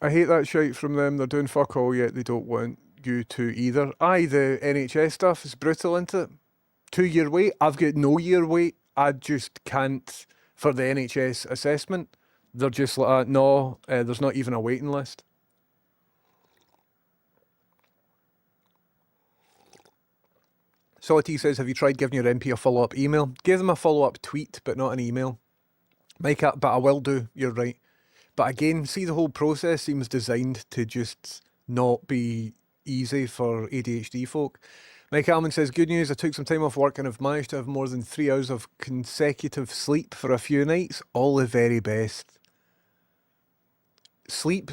I hate that shite from them. They're doing fuck all yet they don't want you to either. Aye, the NHS stuff is brutal, isn't it? 2 year wait. I've got no year wait. I just can't for the NHS assessment. They're just like, no, there's not even a waiting list. Solity says, have you tried giving your MP a follow-up email? Give them a follow-up tweet, but not an email. Mike, but I will do, you're right. But again, see, the whole process seems designed to just not be easy for ADHD folk. Mike Almond says, good news, I took some time off work and have managed to have more than 3 hours of consecutive sleep for a few nights. All the very best. Sleep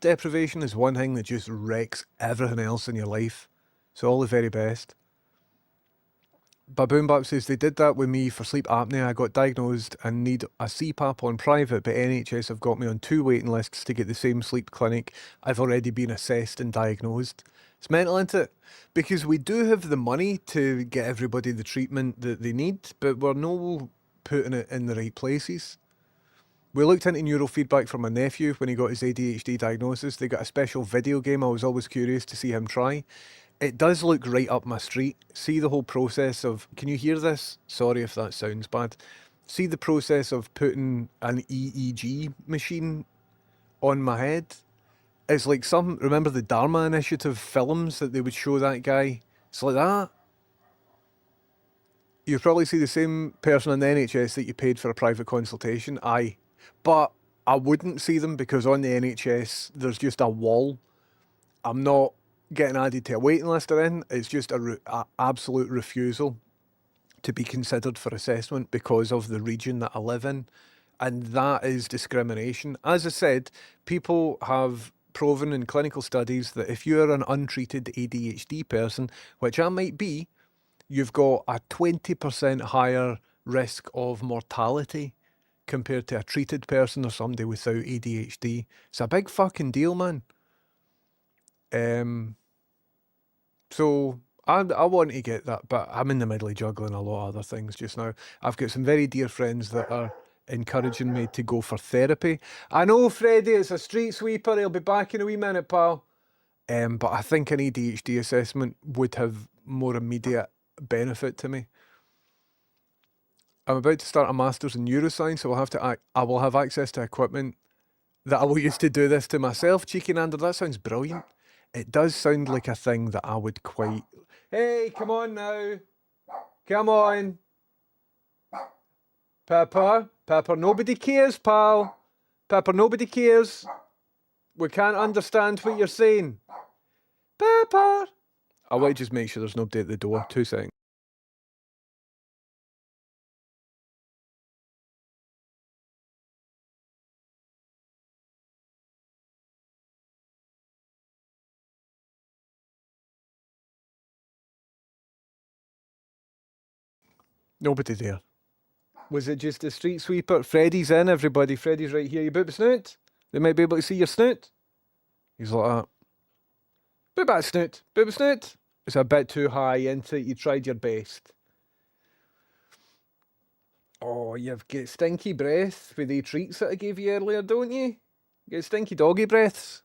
deprivation is one thing that just wrecks everything else in your life. So all the very best. Baboon Bap says, they did that with me for sleep apnea. I got diagnosed and need a CPAP on private, but NHS have got me on 2 waiting lists to get the same sleep clinic. I've already been assessed and diagnosed. It's mental, isn't it? Because we do have the money to get everybody the treatment that they need, but we're no putting it in the right places. We looked into neurofeedback for my nephew when he got his ADHD diagnosis. They got a special video game I was always curious to see him try. It does look right up my street. See the whole process of, can you hear this? Sorry if that sounds bad. See the process of putting an EEG machine on my head? It's like remember the Dharma Initiative films that they would show that guy? It's like that. You probably see the same person in the NHS that you paid for a private consultation. Aye. But I wouldn't see them because on the NHS, there's just a wall. I'm not getting added to a waiting list or anything. It's just a absolute refusal to be considered for assessment because of the region that I live in. And that is discrimination. As I said, people have proven in clinical studies that if you're an untreated ADHD person, which I might be, you've got a 20% higher risk of mortality compared to a treated person or somebody without ADHD. It's a big fucking deal, man. So I want to get that, but I'm in the middle of juggling a lot of other things just now. I've got some very dear friends that are encouraging me to go for therapy. I know, Freddie, it's a street sweeper. He'll be back in a wee minute, pal. But I think an ADHD assessment would have more immediate benefit to me. I'm about to start a master's in neuroscience, so I will have access to equipment that I will use to do this to myself. Cheeky Nander, that sounds brilliant. It does sound like a thing that I would quite... Hey, come on now. Come on. Pepper, nobody cares, pal. Pepper, nobody cares. We can't understand what you're saying. Pepper. I want to just make sure there's nobody at the door. 2 seconds. Nobody there. Was it just a street sweeper? Freddie's in, everybody. Freddie's right here. You boop a snoot? They might be able to see your snoot. He's like that. Boop that snoot. Boop a snoot. It's a bit too high, isn't it? You tried your best. Oh, you've got stinky breath with the treats that I gave you earlier, don't you? You get stinky doggy breaths.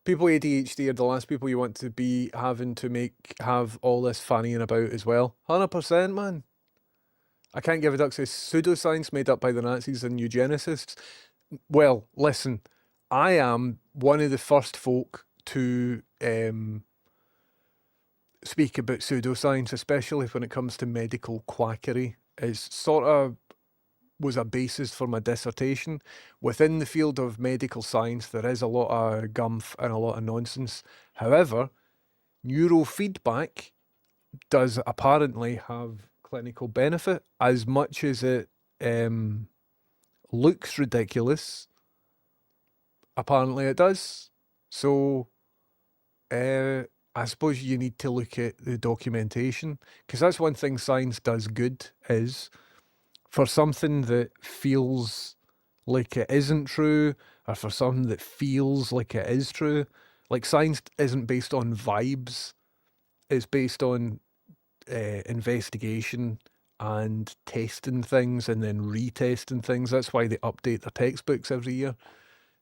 People with ADHD are the last people you want to be having to have all this fannying about as well. 100%, man. I can't give a duck's pseudoscience made up by the Nazis and eugenicists. Well, listen, I am one of the first folk to speak about pseudoscience, especially when it comes to medical quackery. It's sort of was a basis for my dissertation. Within the field of medical science, there is a lot of gumph and a lot of nonsense. However, neurofeedback does apparently have clinical benefit as much as it looks ridiculous. Apparently it does. So, I suppose you need to look at the documentation, because that's one thing science does good, is for something that feels like it isn't true, or for something that feels like it is true. Like science isn't based on vibes, it's based on investigation and testing things and then retesting things. That's why they update their textbooks every year.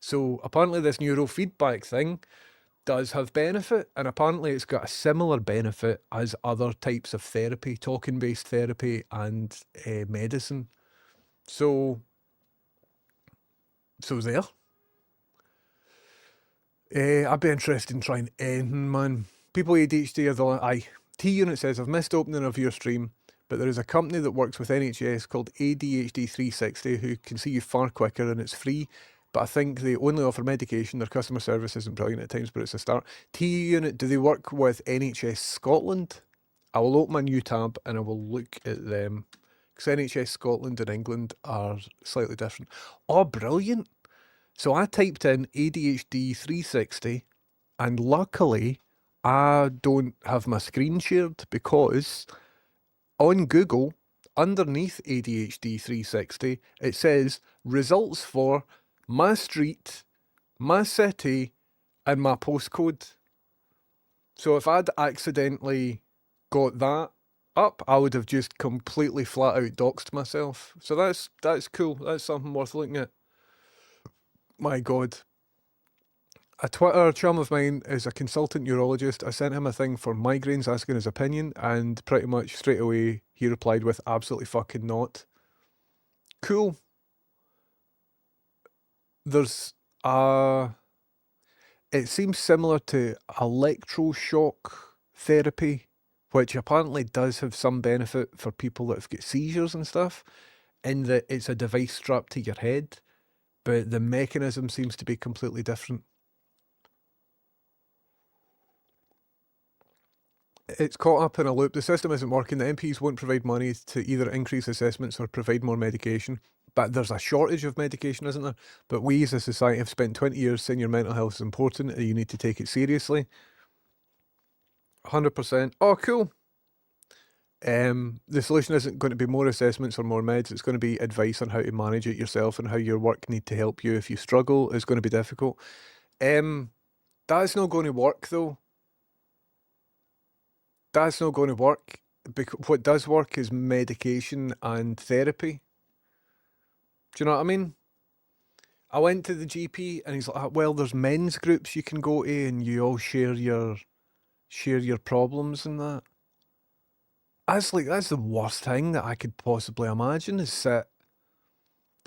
So apparently this neurofeedback thing does have benefit, and apparently it's got a similar benefit as other types of therapy, talking based therapy and medicine. So there. I'd be interested in trying anything, man. People with ADHD are the aye. T Unit says I've missed opening of your stream, but there is a company that works with NHS called ADHD 360 who can see you far quicker and it's free. But I think they only offer medication. Their customer service isn't brilliant at times, but it's a start. T Unit, do they work with NHS Scotland? I will open a new tab and I will look at them. Because NHS Scotland and England are slightly different. Oh, brilliant. So I typed in ADHD 360 and luckily I don't have my screen shared because on Google, underneath ADHD 360, it says results for my street, my city, and my postcode. So if I'd accidentally got that up, I would have just completely flat out doxed myself. So that's cool. That's something worth looking at. My God. A Twitter chum of mine is a consultant neurologist. I sent him a thing for migraines asking his opinion, and pretty much straight away he replied with absolutely fucking not. Cool. There's it seems similar to electroshock therapy, which apparently does have some benefit for people that have got seizures and stuff, in that it's a device strapped to your head, but the mechanism seems to be completely different. It's caught up in a loop. The system isn't working. The MPs won't provide money to either increase assessments or provide more medication. But there's a shortage of medication, isn't there? But we as a society have spent 20 years saying your mental health is important and you need to take it seriously. 100%. Oh, cool. The solution isn't going to be more assessments or more meds. It's going to be advice on how to manage it yourself and how your work need to help you if you struggle. It's going to be difficult. That's not going to work though. That's not going to work. Because what does work is medication and therapy. Do you know what I mean? I went to the GP and he's like, "Well, there's men's groups you can go to, and you all share your problems and that." That's the worst thing that I could possibly imagine is sit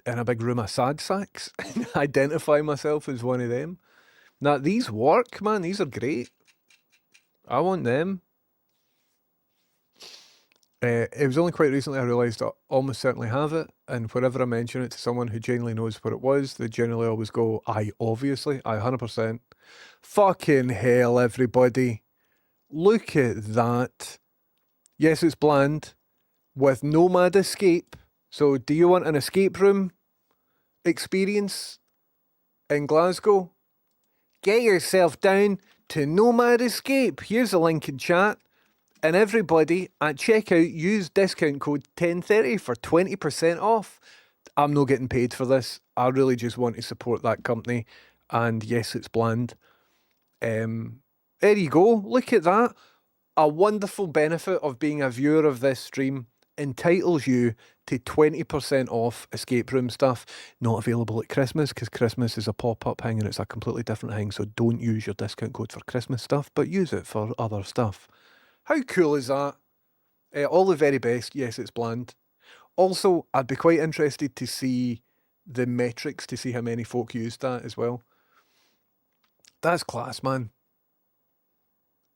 in a big room of sad sacks and identify myself as one of them. Now these work, man. These are great. I want them. It was only quite recently I realised I almost certainly have it, and whenever I mention it to someone who genuinely knows what it was, they generally always go, "Aye, obviously, aye, 100%. Fucking hell, everybody. Look at that. Yes, it's bland, with Nomad Escape. So, do you want an escape room experience in Glasgow? Get yourself down to Nomad Escape. Here's a link in chat. And everybody at checkout use discount code 1030 for 20% off. I'm not getting paid for this. I really just want to support that company. And yes, it's bland. There you go. Look at that. A wonderful benefit of being a viewer of this stream entitles you to 20% off escape room stuff. Not available at Christmas because Christmas is a pop-up thing and it's a completely different thing. So don't use your discount code for Christmas stuff, but use it for other stuff. How cool is that? All the very best. Yes, it's bland. Also, I'd be quite interested to see the metrics to see how many folk used that as well. That's class, man.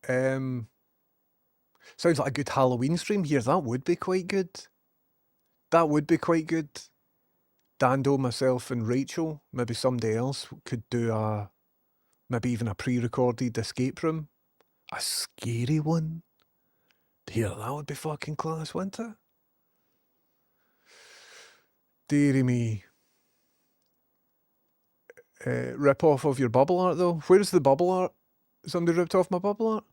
Sounds like a good Halloween stream here. That would be quite good. That would be quite good. Dando, myself, and Rachel, maybe somebody else could do maybe even a pre-recorded escape room. A scary one. Here, that would be fucking class, wouldn't it? Dearie me. rip off of your bubble art though. Where's the bubble art? Somebody ripped off my bubble art?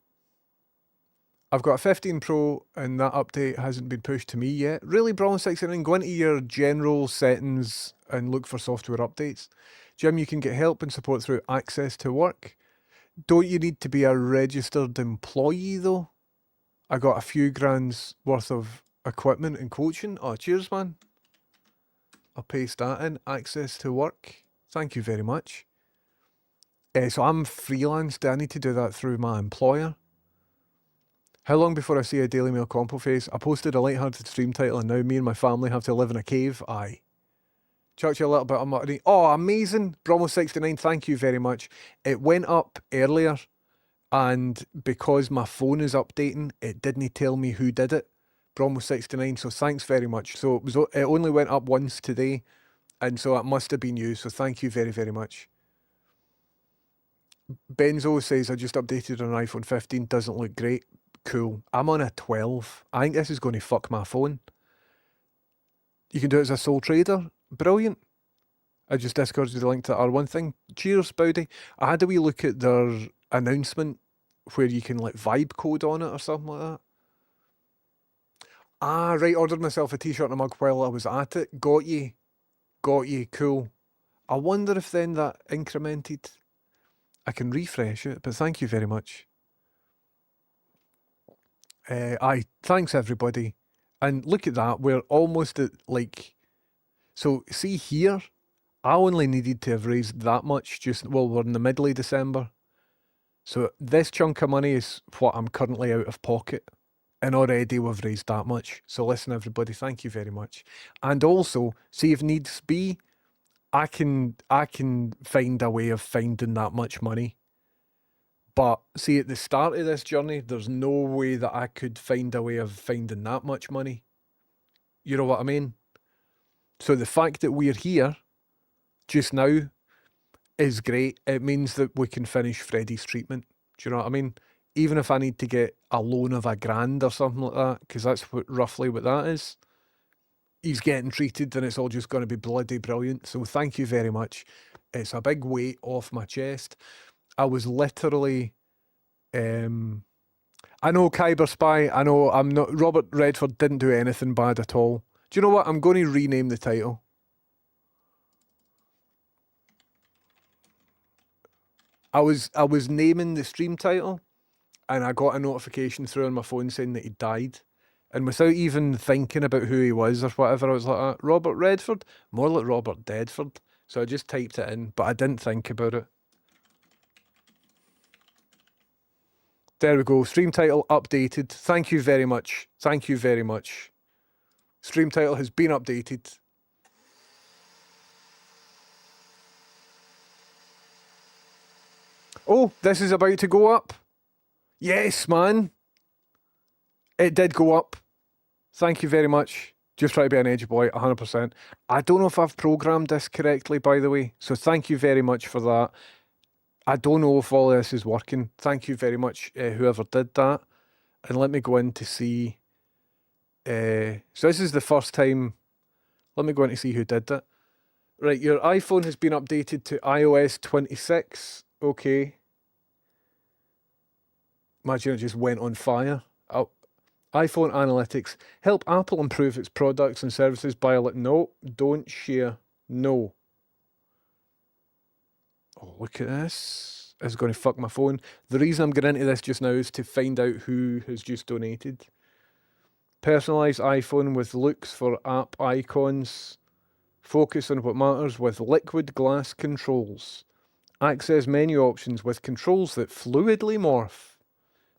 I've got a 15 Pro and that update hasn't been pushed to me yet. Really, Brawl69, go into your general settings and look for software updates. Jim, you can get help and support through Access to Work. Don't you need to be a registered employee though? I got a few grand's worth of equipment and coaching. Oh, cheers, man. I'll paste that in. Access to Work. Thank you very much. So I'm freelance. Do I need to do that through my employer? How long before I see a Daily Mail compo face? I posted a light-hearted stream title and now me and my family have to live in a cave. Aye. Chucked you a little bit of money. Oh, amazing. Bromo69, thank you very much. It went up earlier and because my phone is updating, it didn't tell me who did it. Bromo69, so thanks very much. So it only went up once today and so it must have been you. So thank you very, very much. Benzo says, I just updated on an iPhone 15. Doesn't look great. Cool. I'm on a 12. I think this is going to fuck my phone. You can do it as a sole trader. Brilliant. I just discarded the link to R1 thing. Cheers, Bowdy. I had a wee look at their announcement where you can like vibe code on it or something like that. Ah, right. Ordered myself a t-shirt and a mug while I was at it. Got you. Got you. Cool. I wonder if then that incremented. I can refresh it, but thank you very much. Aye, thanks everybody. And look at that, we're almost at like, so see here, I only needed to have raised that much we're in the middle of December. So this chunk of money is what I'm currently out of pocket. And already we've raised that much. So listen everybody, thank you very much. And also, see if needs be, I can find a way of finding that much money. But see, at the start of this journey, there's no way that I could find a way of finding that much money. You know what I mean? So the fact that we're here just now is great. It means that we can finish Freddie's treatment. Do you know what I mean? Even if I need to get a loan of £1,000 or something like that, because that's roughly what that is. He's getting treated and it's all just going to be bloody brilliant. So thank you very much. It's a big weight off my chest. I was literally, I know Kyber Spy, I know I'm not, Robert Redford didn't do anything bad at all. Do you know what? I'm going to rename the title. I was naming the stream title and I got a notification through on my phone saying that he died. And without even thinking about who he was or whatever, I was like, Robert Redford? More like Robert Deadford. So I just typed it in, but I didn't think about it. There we go. Stream title updated. Thank you very much. Thank you very much. Stream title has been updated. Oh, this is about to go up. Yes, man. It did go up. Thank you very much. Just try to be an edgy boy, 100%. I don't know if I've programmed this correctly, by the way. So thank you very much for that. I don't know if all of this is working. Thank you very much, whoever did that. And let me go in to see. So this is the first time. Let me go in to see who did that. Right, your iPhone has been updated to iOS 26. Okay. Imagine it just went on fire. Oh, iPhone analytics. Help Apple improve its products and services by no, don't share. No. Oh, look at this. It's going to fuck my phone. The reason I'm getting into this just now is to find out who has just donated. Personalised iPhone with looks for app icons. Focus on what matters with liquid glass controls. Access menu options with controls that fluidly morph.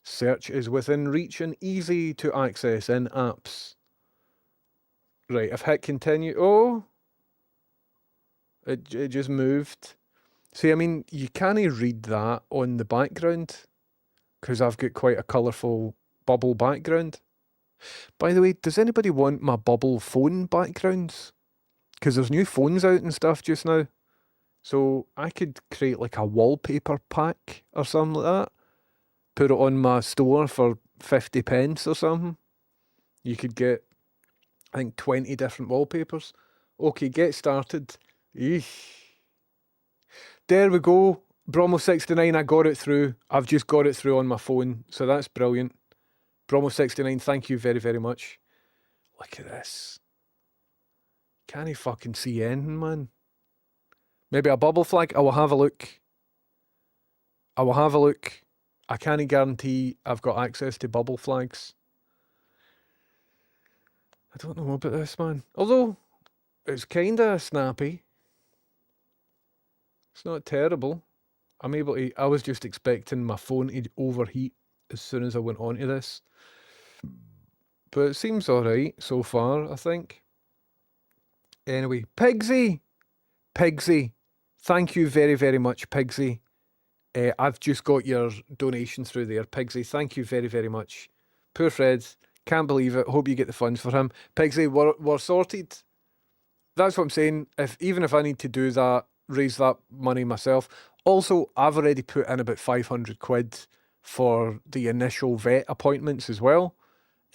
Search is within reach and easy to access in apps. Right, I've hit continue. Oh! It just moved. See, I mean, you can't read that on the background because I've got quite a colourful bubble background. By the way, does anybody want my bubble phone backgrounds? Because there's new phones out and stuff just now. So I could create like a wallpaper pack or something like that. Put it on my store for 50 pence or something. You could get, I think, 20 different wallpapers. Okay, get started. Eesh. There we go. Bromo69, I got it through. I've just got it through on my phone, so that's brilliant. Bromo69, thank you very, very much. Look at this. Can't he fucking see anything, man? Maybe a bubble flag? I will have a look. I will have a look. I can't guarantee I've got access to bubble flags. I don't know about this, man. Although, it's kinda snappy. It's not terrible. I'm able to... I was just expecting my phone to overheat as soon as I went onto this. But it seems alright so far, I think. Anyway, Pigsy! Pigsy. Thank you very, very much, Pigsy. I've just got your donation through there. Pigsy, thank you very, very much. Poor Fred. Can't believe it. Hope you get the funds for him. Pigsy, we're sorted. That's what I'm saying. Even if I need to do that, raise that money myself. Also, I've already put in about 500 quid for the initial vet appointments as well.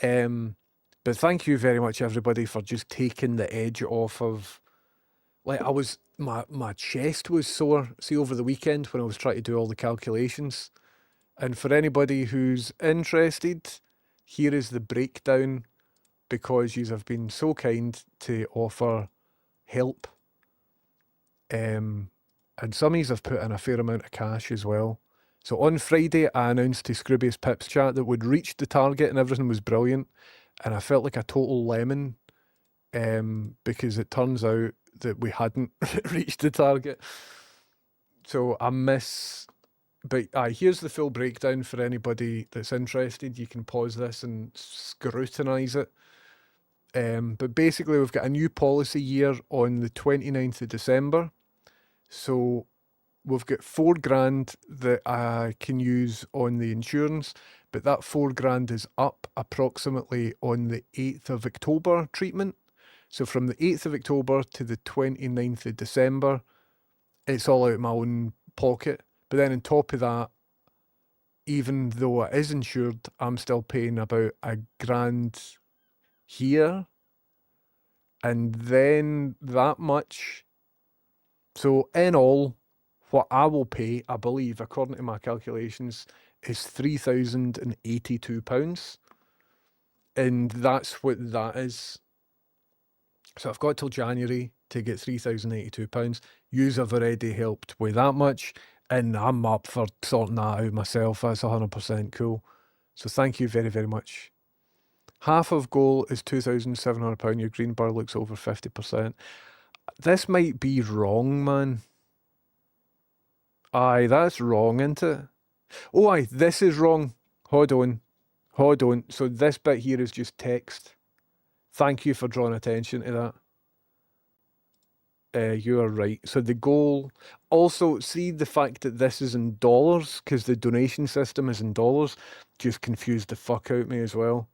But thank you very much, everybody, for just taking the edge off of... Like, my chest was sore, see, over the weekend when I was trying to do all the calculations. And for anybody who's interested, here is the breakdown, because you have been so kind to offer help. And some of you have put in a fair amount of cash as well. So on Friday, I announced to Scroobius Pips chat that we'd reached the target and everything was brilliant. And I felt like a total lemon, because it turns out that we hadn't reached the target. So I miss... But here's the full breakdown for anybody that's interested. You can pause this and scrutinise it. But basically, we've got a new policy year on the 29th of December. So we've got $4,000 that I can use on the insurance, but that $4,000 is up approximately on the 8th of October treatment. So from the 8th of October to the 29th of December, it's all out of my own pocket. But then on top of that, even though it is insured, I'm still paying about $1,000 here. And then that much. So in all, what I will pay, I believe, according to my calculations, is £3,082. And that's what that is. So I've got till January to get £3,082. Yous have already helped with that much, and I'm up for sorting that out myself. That's 100% cool. So thank you very, very much. Half of goal is £2,700. Your green bar looks over 50%. This might be wrong, man. Aye, that's wrong, isn't it? Oh, aye, this is wrong. Hold on. So this bit here is just text. Thank you for drawing attention to that. You are right. So the goal... Also, see the fact that this is in dollars, because the donation system is in dollars, just confused the fuck out of me as well.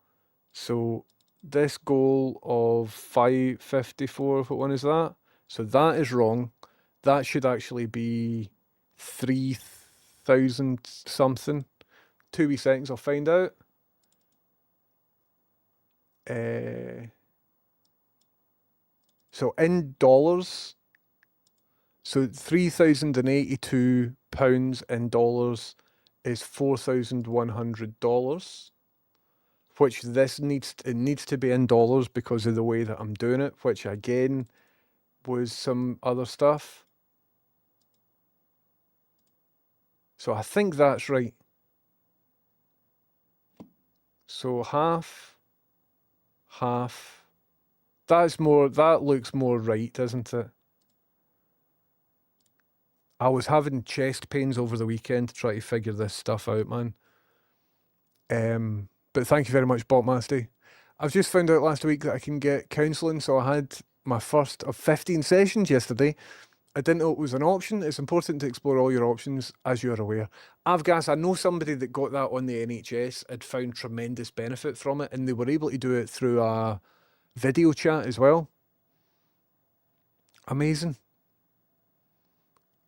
So this goal of 554, what one is that? So that is wrong. That should actually be 3,000 something. 2 wee seconds, I'll find out. So in dollars, so £3,082 in dollars is $4,100, which it needs to be in dollars because of the way that I'm doing it, which again was some other stuff. So I think that's right. So half. That looks more right, doesn't it? I was having chest pains over the weekend to try to figure this stuff out, man. But thank you very much, Botmasty. I've just found out last week that I can get counselling, so I had my first of 15 sessions yesterday. I didn't know it was an option. It's important to explore all your options, as you are aware. Avgas, I know somebody that got that on the NHS had found tremendous benefit from it, and they were able to do it through a video chat as well. Amazing.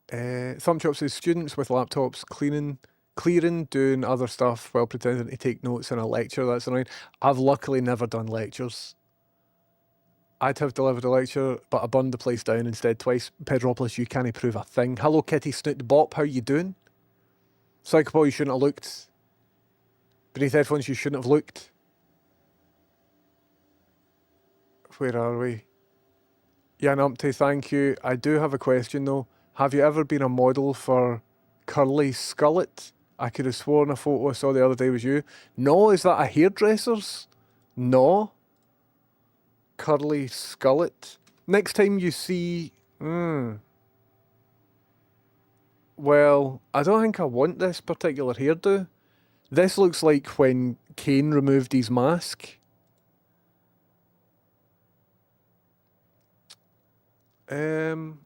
Thumbchop says, students with laptops clearing, doing other stuff while pretending to take notes in a lecture. That's annoying. I've luckily never done lectures. I'd have delivered a lecture, but I burned the place down instead twice. Pedropolis, you can't prove a thing. Hello, Kitty Snoot Bop, how you doing? Psychopal, you shouldn't have looked. Beneath headphones, you shouldn't have looked. Where are we? Yeah, Numpty, thank you. I do have a question though. Have you ever been a model for Curly Skullet? I could have sworn a photo I saw the other day was you. No, is that a hairdresser's? No. Curly Skullet. Next time you see... Well, I don't think I want this particular hairdo. This looks like when Kane removed his mask.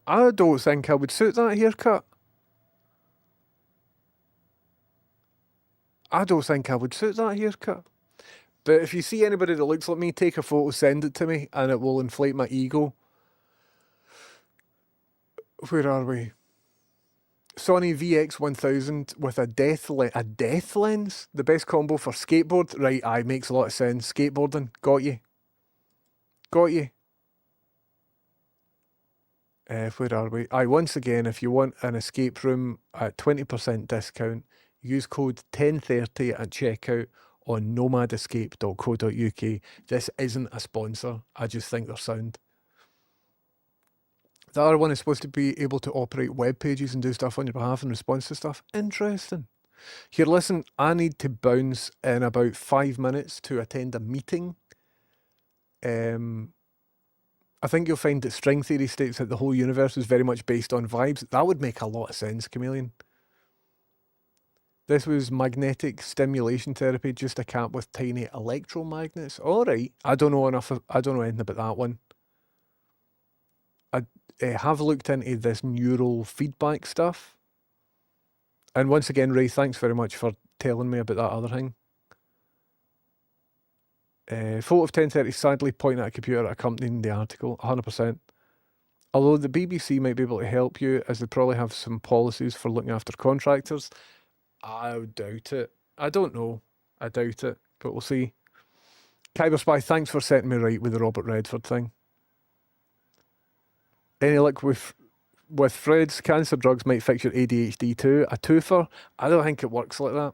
I don't think I would suit that haircut. I don't think I would suit that haircut. But if you see anybody that looks like me, take a photo, send it to me, and it will inflate my ego. Where are we? Sony VX1000 with a death lens? The best combo for skateboard? Right, aye, makes a lot of sense. Skateboarding, got you. Got you. Where are we? Aye, once again, if you want an escape room at 20% discount, use code 1030 at checkout on nomadescape.co.uk. This isn't a sponsor. I just think they're sound. The other one is supposed to be able to operate web pages and do stuff on your behalf in response to stuff. Interesting. Here, listen, I need to bounce in about 5 minutes to attend a meeting. I think you'll find that string theory states that the whole universe is very much based on vibes. That would make a lot of sense, Chameleon. This was magnetic stimulation therapy, just a cap with tiny electromagnets. All right. I don't know anything about that one. I have looked into this neural feedback stuff. And once again, Ray, thanks very much for telling me about that other thing. Photo of 1030 sadly pointing at a computer accompanying the article, 100%. Although the BBC might be able to help you, as they probably have some policies for looking after contractors. I doubt it. I don't know. I doubt it, but we'll see. Kyber Spy, thanks for setting me right with the Robert Redford thing. Any luck with Fred's cancer drugs might fix your ADHD too. A twofer? I don't think it works like that.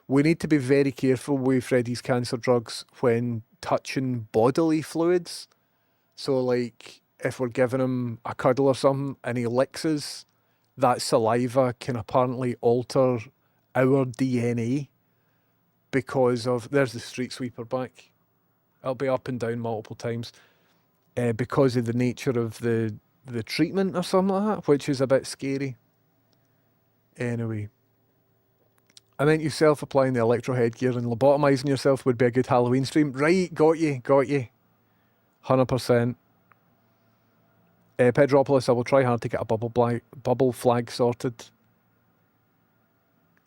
We need to be very careful with Freddie's cancer drugs when touching bodily fluids. So, like, if we're giving him a cuddle or something and he licks us, that saliva can apparently alter our DNA because of... There's the street sweeper back. It'll be up and down multiple times. Because of the nature of the treatment or something like that, which is a bit scary. Anyway. I meant you self-applying the electro headgear and lobotomizing yourself would be a good Halloween stream. Right, got you. 100%. Pedropolis, I will try hard to get a bubble flag sorted.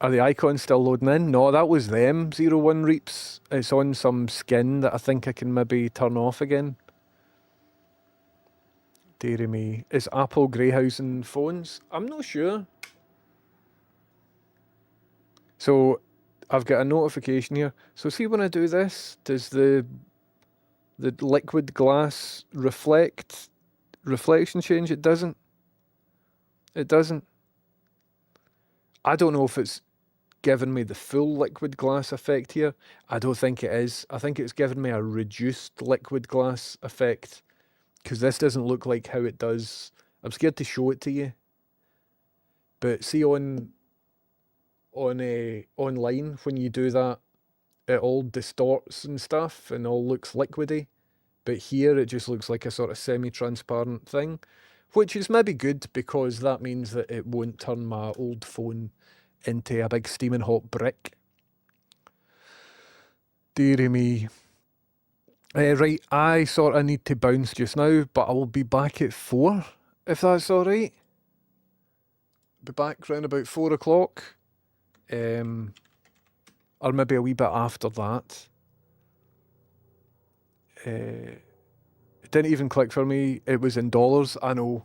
Are the icons still loading in? No, that was them, 01 Reaps. It's on some skin that I think I can maybe turn off again. Deary me. Is Apple greyhousing phones? I'm not sure. So I've got a notification here. So see when I do this, does the liquid glass reflection change? It doesn't. It doesn't. I don't know if it's given me the full liquid glass effect here. I don't think it is. I think it's given me a reduced liquid glass effect because this doesn't look like how it does. I'm scared to show it to you. But see online when you do that, it all distorts and stuff and all looks liquidy. But here it just looks like a sort of semi-transparent thing, which is maybe good because that means that it won't turn my old phone into a big steaming hot brick. Deary me. Right, I sort of need to bounce just now, but I will be back at 4, if that's all right. Be back round about 4 o'clock. Or maybe a wee bit after that. It didn't even click for me. It was in dollars. I know.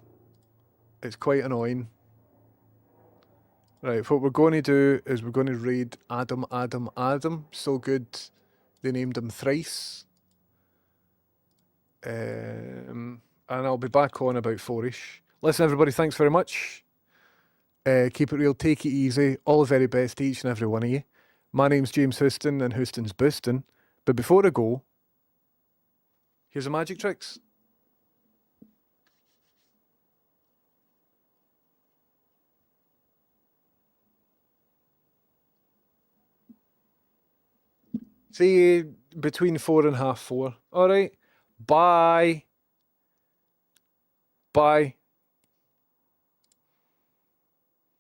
It's quite annoying. Right, what we're going to do is we're going to raid Adam. So good, they named him thrice. And I'll be back on about 4ish. Listen, everybody, thanks very much. Keep it real, take it easy. All the very best to each and every one of you. My name's James Houston, and Houston's boosting. But before I go, here's a magic tricks. See you between 4 and half 4. All right. Bye. Bye.